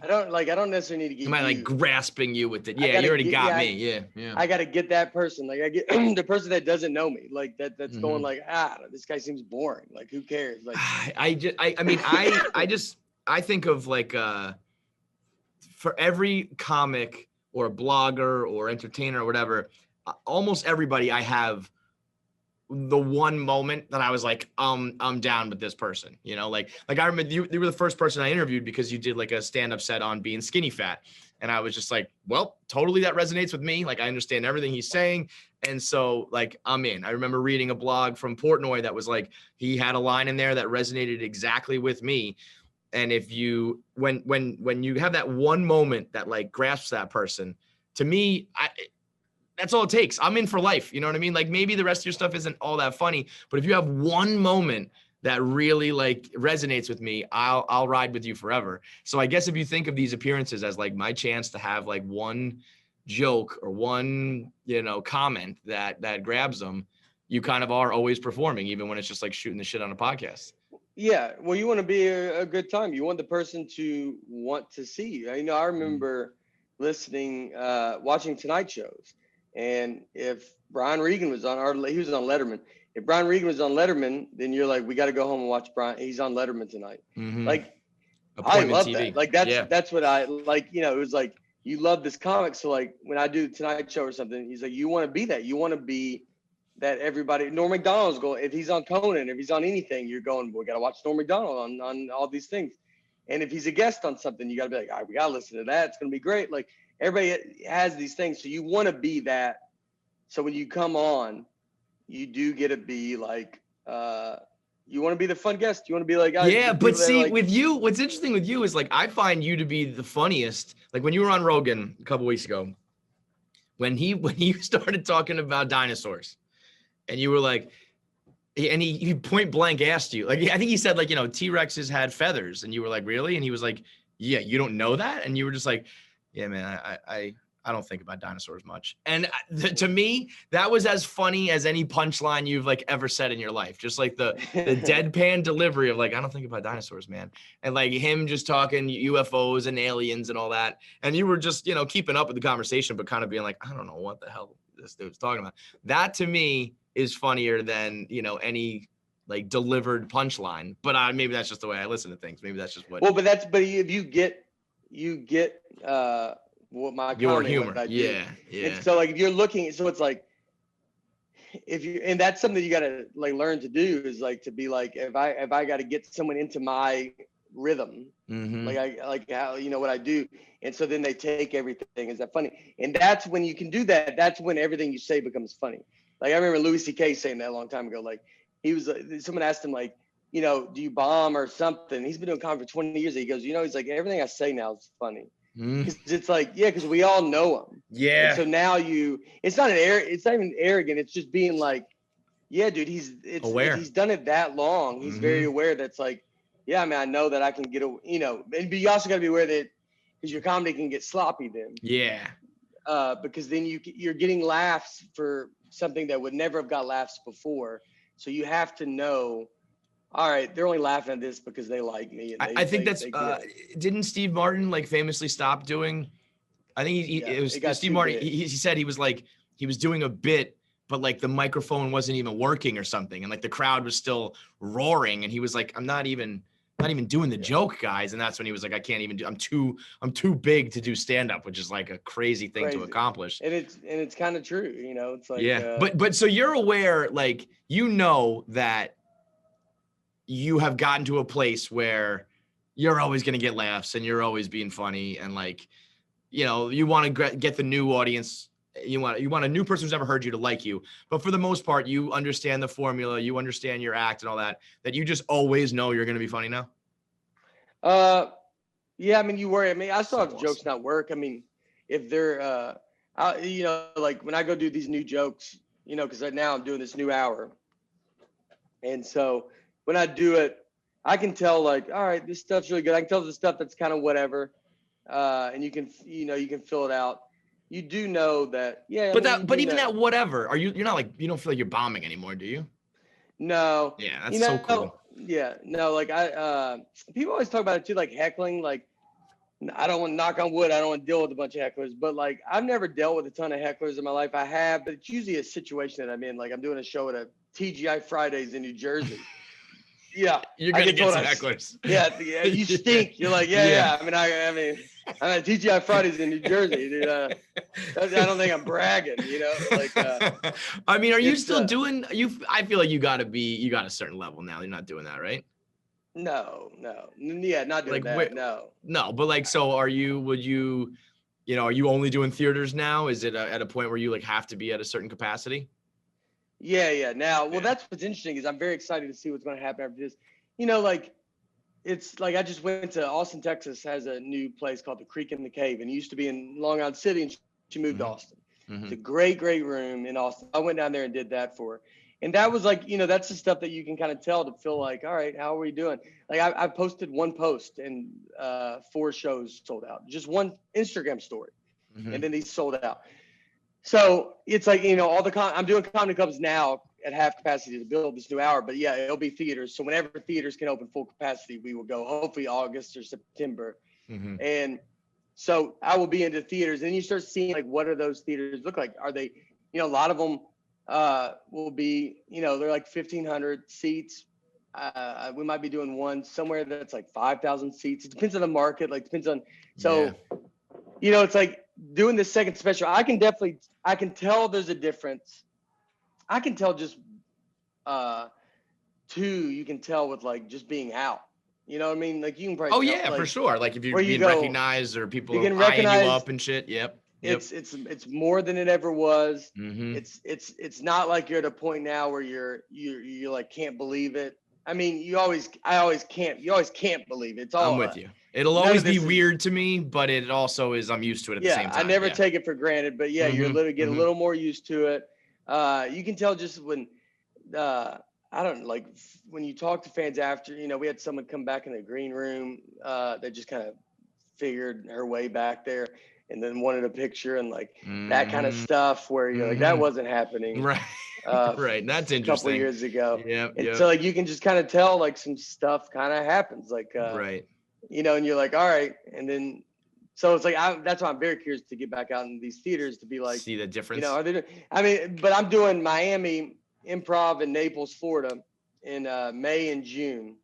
I don't necessarily need to get you. Am I like grasping you with it? Yeah, you already got me. Yeah. I got to get that person. Like I get the person that doesn't know me, like that's going like, this guy seems boring. Like who cares? Like I think of like for every comic or blogger or entertainer or whatever, almost everybody I have the one moment that I was like, I'm down with this person, like I remember you were the first person I interviewed because you did like a stand-up set on being skinny fat. And I was just like, well, totally that resonates with me. Like I understand everything he's saying. And so like, I'm in. I remember reading a blog from Portnoy that was like, he had a line in there that resonated exactly with me. And if you, when you have that one moment that like grasps that person, to me, That's all it takes. I'm in for life. You know what I mean? Like maybe the rest of your stuff isn't all that funny, but if you have one moment that really like resonates with me, I'll ride with you forever. So I guess if you think of these appearances as like my chance to have like one joke or one, comment that grabs them, you kind of are always performing, even when it's just like shooting the shit on a podcast. Yeah. Well, you want to be a good time. You want the person to want to see you. I remember listening, watching Tonight shows. And if Brian Regan was on, he was on Letterman. If Brian Regan was on Letterman, then you're like, we got to go home and watch Brian. He's on Letterman tonight. Mm-hmm. Like, Appointment I love TV. that. Like, that's what I like. It was like, you love this comic. So like when I do the Tonight Show or something, he's like, you want to be that. You want to be that everybody. Norm Macdonald's going. If he's on Conan, if he's on anything, you're going, we got to watch Norm Macdonald on all these things. And if he's a guest on something, you got to be like, all right, we got to listen to that. It's going to be great. Like everybody has these things. So you want to be that. So when you come on, you do get to be like, you want to be the fun guest. You want to be like, yeah, but see, like, with you, what's interesting with you is like, I find you to be the funniest. Like when you were on Rogan a couple weeks ago, when he started talking about dinosaurs and you were like, and he point blank asked you, like, I think he said like, T-Rexes had feathers, and you were like, really? And he was like, yeah, you don't know that? And you were just like, yeah, man, I don't think about dinosaurs much. And to me, that was as funny as any punchline you've like ever said in your life. Just like the deadpan delivery of like, I don't think about dinosaurs, man. And like him just talking UFOs and aliens and all that. And you were just, keeping up with the conversation, but kind of being like, I don't know what the hell this dude's talking about. That to me is funnier than, any like delivered punchline. But maybe that's just the way I listen to things. Maybe that's just what. Well, but if you get what my your humor, I do. Yeah. And so like if you're looking, so it's like and that's something you gotta like learn to do, is like to be like, if I got to get someone into my rhythm, Mm-hmm. like how what I do, and so then they take everything. Is that funny? And that's when you can do that. That's when everything you say becomes funny. Like I remember Louis C.K. saying that a long time ago. Like he was, someone asked him like, do you bomb or something? He's been doing comedy for 20 years. He goes, he's like, everything I say now is funny. Because it's like, yeah, because we all know him. Yeah. And so now it's not even arrogant. It's just being like, yeah, dude, aware. He's done it that long. He's very aware. That's like, yeah, man, I know that I can get but you also got to be aware that because your comedy can get sloppy then. Yeah. Because then you're getting laughs for something that would never have got laughs before. So you have to know, all right, they're only laughing at this because they like me. And I think that's didn't Steve Martin like famously stop doing? I think it was Steve Martin. He said he was doing a bit, but like the microphone wasn't even working or something, and like the crowd was still roaring, and he was like, I'm not even doing the joke, guys. And that's when he was like, I can't even do. I'm too big to do stand up, which is like a crazy thing to accomplish. And it's kind of true, It's like but so you're aware, like that you have gotten to a place where you're always going to get laughs and you're always being funny. And like, you want to get the new audience. You want a new person who's never heard you to like you. But for the most part, you understand the formula, you understand your act and all that you just always know you're going to be funny now. Yeah. I mean, you worry. I mean, I still have jokes not work. I mean, if they're, like when I go do these new jokes, because right now I'm doing this new hour. And so when I do it, I can tell like, all right, this stuff's really good. I can tell the stuff that's kind of whatever. And you can fill it out. You do know that, yeah. But even that whatever, you're not like, you don't feel like you're bombing anymore, do you? No. Yeah, that's so cool. Yeah, no, like people always talk about it too, like heckling. Like, I don't want to knock on wood. I don't want to deal with a bunch of hecklers, but like I've never dealt with a ton of hecklers in my life. I have, but it's usually a situation that I'm in. Like I'm doing a show at a TGI Fridays in New Jersey. Yeah, you're gonna get some hecklers. Yeah, you stink. You're like, yeah. I mean, I'm at TGI Fridays in New Jersey, dude. I don't think I'm bragging, Like, I mean, are you still doing? I feel like you got a certain level now. You're not doing that, right? No, yeah, not doing that. No, but like, so are you? Would you? Are you only doing theaters now? Is it at a point where you like have to be at a certain capacity? Yeah. Now, well, that's what's interesting is I'm very excited to see what's going to happen after this. Like it's like I just went to Austin, Texas, has a new place called the Creek in the Cave, and it used to be in Long Island City, and she moved to Austin. It's a great, great room in Austin. I went down there and did that for her. And that was like, that's the stuff that you can kind of tell to feel like, all right, how are we doing? Like I posted one post and 4 shows sold out. Just one Instagram story. And then these sold out. So it's like, I'm doing comedy clubs now at half capacity to build this new hour, but yeah, it'll be theaters. So whenever theaters can open full capacity, we will go, hopefully August or September. And so I will be into theaters, and you start seeing like, what do those theaters look like? Are they, a lot of them will be, they're like 1,500 seats. We might be doing one somewhere that's like 5,000 seats. It depends on the market, depends on, it's like doing this second special. I can tell there's a difference. I can tell just, you can tell with like just being out. You know what I mean? Like you can probably. Oh yeah, for sure. Like if you're being recognized or people you are eyeing you up and shit. Yep. It's more than it ever was. It's not like you're at a point now where you're like can't believe it. I mean, you always can't believe it. It's all. I'm with you. It'll always be weird to me, but it also is. I'm used to it at the same time. I never take it for granted, but yeah, you're literally get a little more used to it. You can tell just when. I don't like when you talk to fans after, we had someone come back in the green room that just kind of figured her way back there and then wanted a picture and like that kind of stuff where you're like, that wasn't happening. Right. Right. That's interesting. A couple of years ago. Yeah. So like, you can just kind of tell like some stuff kind of happens like, right. And you're like, all right. And then, so it's like, that's why I'm very curious to get back out in these theaters to be like, see the difference. But I'm doing Miami Improv in Naples, Florida in May and June.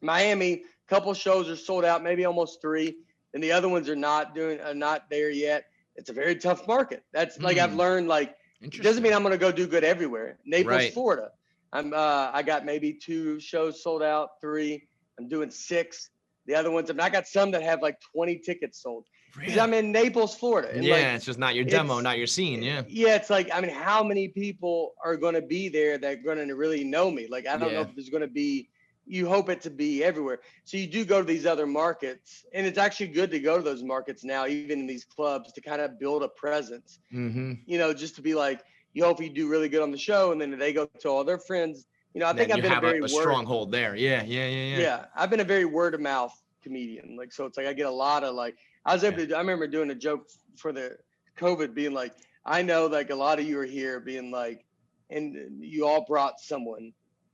Miami, couple shows are sold out, maybe almost 3, and the other ones are not there yet. It's a very tough market. That's like I've learned like it doesn't mean I'm going to go do good everywhere. Naples, Florida. I got maybe 2 shows sold out, 3. I'm doing 6. The other ones, I got some that have like 20 tickets sold. Because I'm in Naples, Florida. And it's just not your demo, not your scene. Yeah. Yeah, it's like, how many people are going to be there that are going to really know me? Like, I don't know if there's going to be, you hope it to be everywhere. So you do go to these other markets, and it's actually good to go to those markets now, even in these clubs, to kind of build a presence. Just to be like, you hope you do really good on the show, and then they go to all their friends. I think I've been a stronghold there. Yeah. Yeah, I've been a very word of mouth comedian. Like, so it's like I get a lot of like, I remember doing a joke for the COVID being like, I know like a lot of you are here being like, and you all brought someone.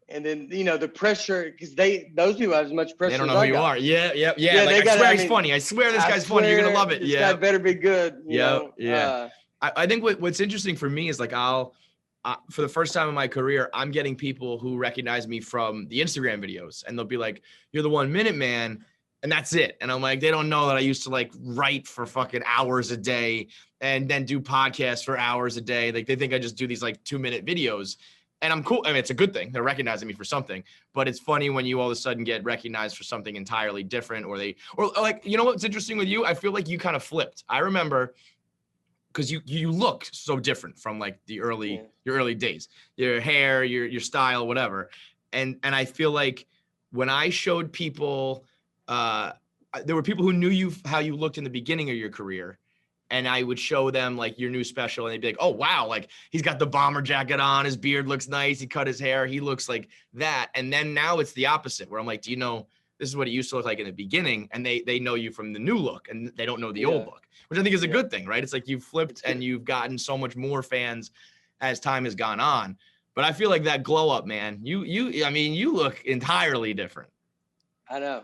And then, the pressure, because those people have as much pressure. They don't know who you are. Yeah. Like, I swear he's funny. I swear this guy's funny. You're going to love it. This guy better be good. Yeah. I think what's interesting for me is like, for the first time in my career, I'm getting people who recognize me from the Instagram videos, and they'll be like, you're the 1 Minute Man. And that's it. And I'm like, they don't know that I used to like write for fucking hours a day and then do podcasts for hours a day. Like they think I just do these like 2-minute videos, and I'm cool. I mean, it's a good thing. They're recognizing me for something, but it's funny when you all of a sudden get recognized for something entirely different, or like, what's interesting with you? I feel like you kind of flipped. I remember because you look so different from like your early days, your hair, your style, whatever. And I feel like when I showed people, there were people who knew how you looked in the beginning of your career, and I would show them like your new special, and they'd be like, oh wow, like he's got the bomber jacket on, his beard looks nice, he cut his hair, he looks like that. And then now it's the opposite, where I'm like, do you know this is what it used to look like in the beginning? And they know you from the new look, and they don't know the old look, which I think is a good thing, right? It's like you've flipped and you've gotten so much more fans as time has gone on. But I feel like that glow up, man, you look entirely different. I know.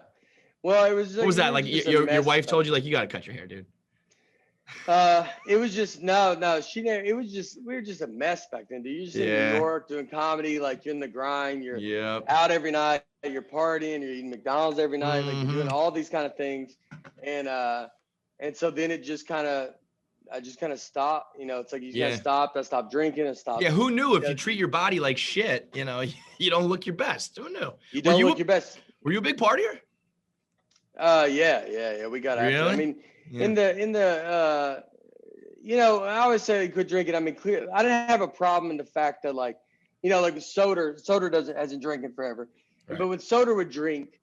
Well, it was. What was that like? Your wife told you like you got to cut your hair, dude. It was just no. She never. It was just we were just a mess back then, dude. You're just in New York doing comedy, like you're in the grind. You're out every night. You're partying. You're eating McDonald's every night. Like you're doing all these kind of things, and so then it just kind of. I just kind of stopped. It's like you kind of stopped. I stopped drinking and stopped. Yeah, who knew if you treat your body like shit, you don't look your best. Who knew? You don't look your best. Were you a big partier? Yeah. We got after. I mean, in the I always say quit drinking. I mean, clear. I didn't have a problem in the fact that like Soder hasn't drinking forever, but when Soder would drink,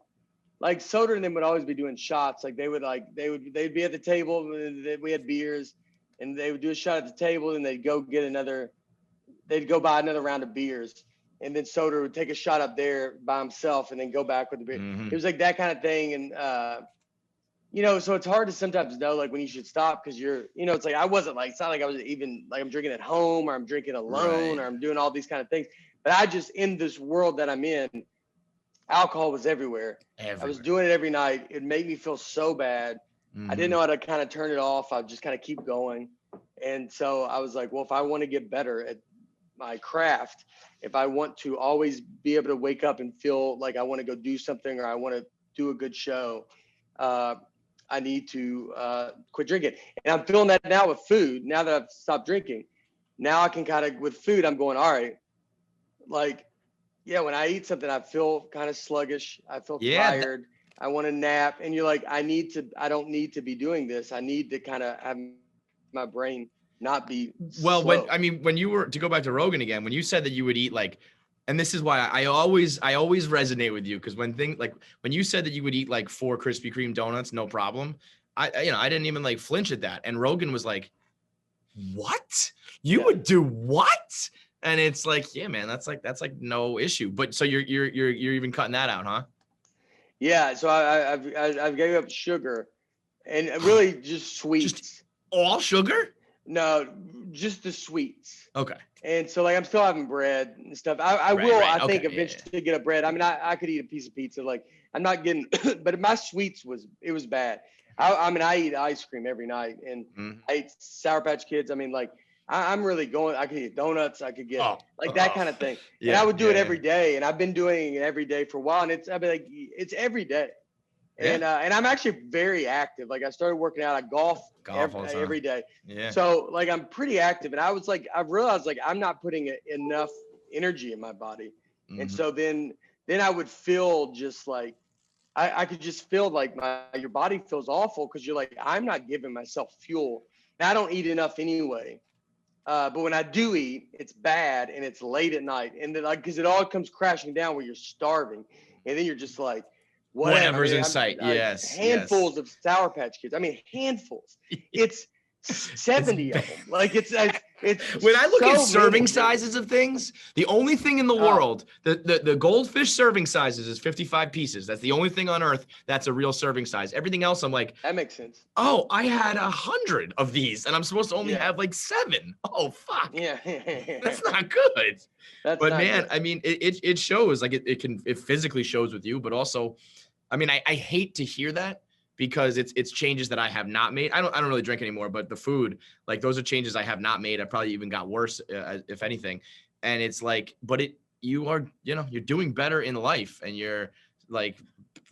like Soder and them would always be doing shots. Like they'd be at the table. We had beers, and they would do a shot at the table, and they'd go buy another round of beers. And then Soder would take a shot up there by himself and then go back with the beer. Mm-hmm. It was like that kind of thing. And, so it's hard to sometimes know like when you should stop because it's like it's not like I was even like I'm drinking at home or I'm drinking alone or I'm doing all these kind of things. But I just, in this world that I'm in, alcohol was everywhere. I was doing it every night. It made me feel so bad. I didn't know how to kind of turn it off. I just kind of keep going. And so I was like, well, if I want to get better at my craft, if I want to always be able to wake up and feel like I want to go do something or I want to do a good show, I need to quit drinking. And I'm feeling that now with food. Now that I've stopped drinking, now I can kind of, with food, I'm going, all right, like, yeah, when I eat something, I feel kind of sluggish. I feel tired. I want to nap. And you're like, I don't need to be doing this. I need to kind of have my brain not be slow. When you were, to go back to Rogan again, when you said that you would eat like, and this is why I always resonate with you, because when you said that you would eat like 4 Krispy Kreme donuts, no problem. I didn't even like flinch at that. And Rogan was like, what? You would do what? And it's like, yeah, man, that's like no issue. But so you're even cutting that out, huh? Yeah. So I've gave up sugar and really just sweets. Just all sugar? No, just the sweets. Okay. And so like I'm still having bread and stuff. I think eventually get a bread. I mean, I could eat a piece of pizza. Like I'm not getting, but my sweets was bad. I eat ice cream every night and I eat Sour Patch Kids. I mean, like I'm really going. I could eat donuts. I could get that kind of thing. Yeah, and I would do it every day. And I've been doing it every day for a while. And it's every day. And I'm actually very active. Like I started working out. I golf every day. Yeah. So like I'm pretty active. And I realized like I'm not putting enough energy in my body. Mm-hmm. And so then I would feel just like I could just feel like your body feels awful because you're like, I'm not giving myself fuel. And I don't eat enough anyway. But when I do eat, it's bad and it's late at night. And then because it all comes crashing down where you're starving. And then you're just like, whatever's in sight. Yes. Handfuls of Sour Patch Kids. I mean, handfuls. It's 70 of them. Like it's when I look at serving sizes of things, the only thing in the world, the goldfish serving sizes is 55 pieces. That's the only thing on earth that's a real serving size. Everything else, I'm like, that makes sense. Oh, I had 100 of these and I'm supposed to only have like 7. Oh, fuck. Yeah. That's not good. But man, good. I mean, it shows like it physically shows with you, but also, I mean, I hate to hear that because it's changes that I have not made. I don't really drink anymore, but the food, like those are changes I have not made. I probably even got worse, if anything. And it's like, but you're doing better in life and you're like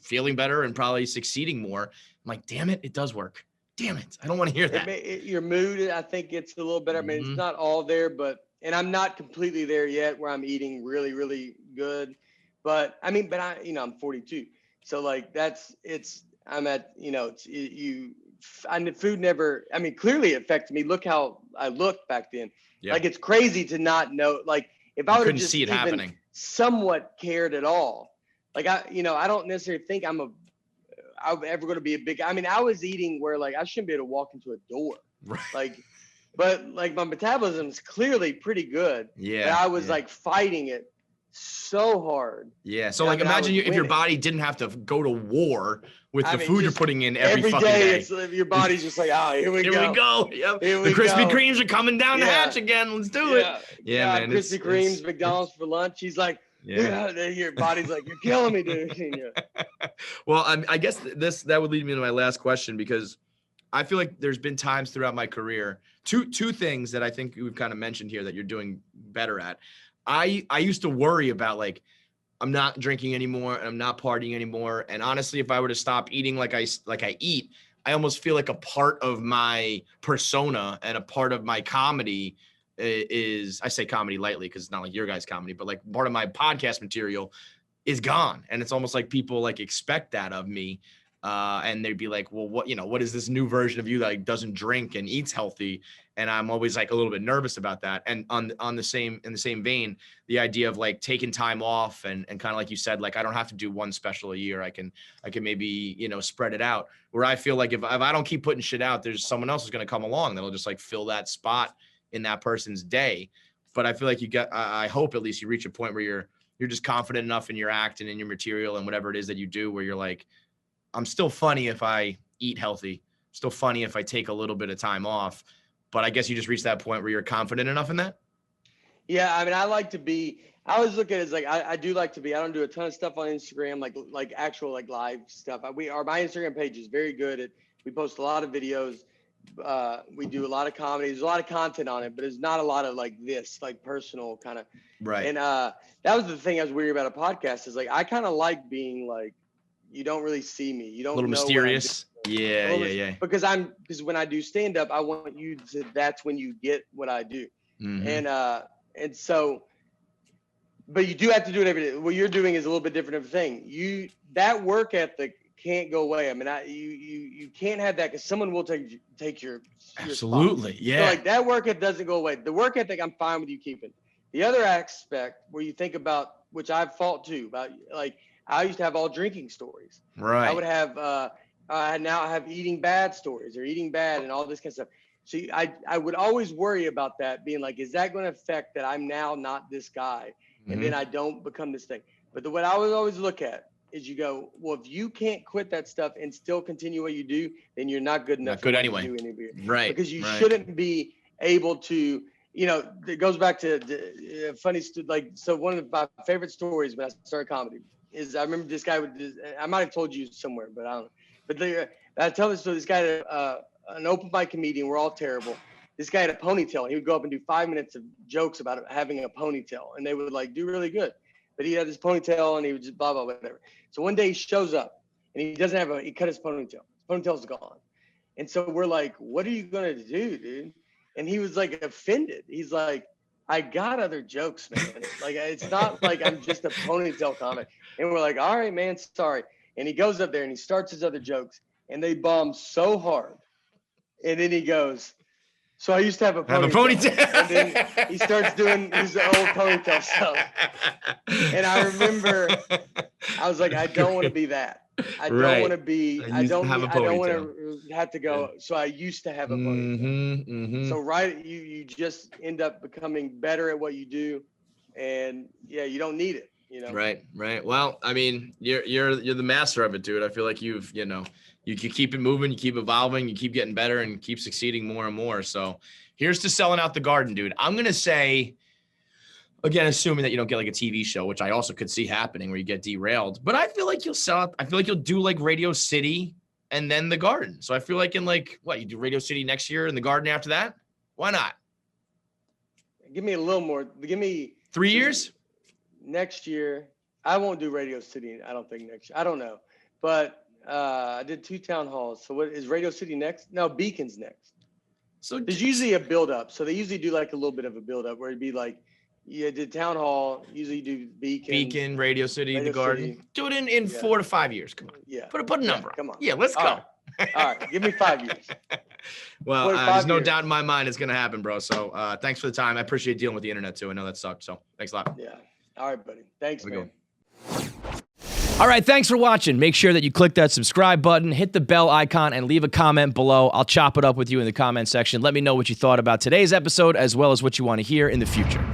feeling better and probably succeeding more. I'm like, damn it, it does work. Damn it. I don't want to hear that. Your mood, I think it's a little better. I mean, it's not all there, and I'm not completely there yet where I'm eating really, really good. But I mean, I'm 42. So like I'm at, food never, I mean, clearly it affected me. Look how I looked back then. Yeah. Like, it's crazy to not know, like if I would have just see it happening, somewhat cared at all. Like, I don't necessarily think I'm ever going to be I was eating where like, I shouldn't be able to walk into a door. Right. But my metabolism is clearly pretty good. Yeah. But I was like fighting it so hard. Yeah. So like imagine if your body didn't have to go to war with the food you're putting in every fucking day. It's your body's just like, here we go. Yep. The Krispy Kremes are coming down the hatch again. Let's do it. Yeah, man. Krispy Kremes, McDonald's for lunch. He's like, your body's like, you're killing me, dude. Well, I guess that would lead me to my last question, because I feel like there's been times throughout my career, two things that I think we've kind of mentioned here that you're doing better at. I used to worry about like, I'm not drinking anymore and I'm not partying anymore. And honestly, if I were to stop eating like I eat, I almost feel like a part of my persona and a part of my comedy is, I say comedy lightly because it's not like your guys' comedy, but like part of my podcast material is gone. And it's almost like people like expect that of me. And they'd be like, well, what is this new version of you that like doesn't drink and eats healthy? And I'm always like a little bit nervous about that. And in the same vein, the idea of like taking time off and kind of like you said, like I don't have to do one special a year. I can maybe, you know, spread it out, where I feel like if I don't keep putting shit out, there's someone else who's going to come along that'll just like fill that spot in that person's day. But I feel like I hope at least you reach a point where you're just confident enough in your act and in your material and whatever it is that you do, where you're like, I'm still funny if I eat healthy, still funny if I take a little bit of time off. But I guess you just reached that point where you're confident enough in that. Yeah, I mean, I always look at it as like I do like to be. I don't do a ton of stuff on Instagram, like actual like live stuff. My Instagram page is very good. We post a lot of videos. We do a lot of comedy. There's a lot of content on it, but there's not a lot of like this, like personal kind of. Right. And that was the thing I was weird about a podcast is like I kind of like being like, you don't really see me. You don't a little know mysterious. Yeah. Because when I do stand up, I want you to. That's when you get what I do. Mm-hmm. And so, but you do have to do it every day. What you're doing is a little bit different of a thing. That work ethic can't go away. I mean, you can't have that because someone will take your absolutely spot. Yeah. So like that work ethic doesn't go away. The work ethic I'm fine with you keeping. The other aspect where you think about, which I've fought too, about like I used to have all drinking stories. Right. I would have I now have eating bad stories or eating bad and all this kind of stuff. So I would always worry about that being like, is that going to affect that I'm now not this guy? And then I don't become this thing. But what I would always look at is you go, well, if you can't quit that stuff and still continue what you do, then you're not good enough. Not good anyway. Right. Because you shouldn't be able to, you know, it goes back to funny, like, so one of my favorite stories when I started comedy is I remember this guy I might have told you somewhere, but I don't know. But I tell this story, this guy, an open mic comedian, we're all terrible. This guy had a ponytail, and he would go up and do 5 minutes of jokes about having a ponytail, and they would like do really good. But he had this ponytail, and he would just blah, blah, whatever. So one day he shows up, and he doesn't have he cut his ponytail. His ponytail's gone. And so we're like, what are you going to do, dude? And he was like offended. He's like, I got other jokes, man. Like, it's not like I'm just a ponytail comic. And we're like, all right, man, sorry. And he goes up there and he starts his other jokes, and they bomb so hard. And then he goes, so I used to have a ponytail. And then he starts doing his old ponytail stuff. And I remember, I was like, I don't want to be that. I don't want to be. I don't want to have to go. So I used to have a ponytail. So you just end up becoming better at what you do, and yeah, you don't need it. You know. Right. Well, I mean, you're the master of it, dude. I feel like you keep it moving, you keep evolving, you keep getting better, and keep succeeding more and more. So here's to selling out the Garden, dude. I'm gonna say, again, assuming that you don't get like a TV show, which I also could see happening where you get derailed, but I feel like you'll sell out. I feel like you'll do like Radio City and then the Garden. So I feel like in like, what, you do Radio City next year and the Garden after that? Why not? Give me a little more. Give me 3 years? Next year. I won't do Radio City. I don't think next year. I don't know. But I did 2 town halls. So what is Radio City next? No, Beacon's next. So there's usually a build up. So they usually do like a little bit of a build up where it'd be like, you did town hall, usually do Beacon, Radio City, the Garden. City. Do it in 4 to 5 years. Come on. Yeah. Put a number on. Come on. Yeah, let's go. All right. Give me 5 years. Well, there's no doubt in my mind it's going to happen, bro. So thanks for the time. I appreciate dealing with the internet too. I know that sucked. So thanks a lot. Yeah. All right, buddy. Thanks, man. All right, thanks for watching. Make sure that you click that subscribe button, hit the bell icon, and leave a comment below. I'll chop it up with you in the comment section. Let me know what you thought about today's episode as well as what you want to hear in the future.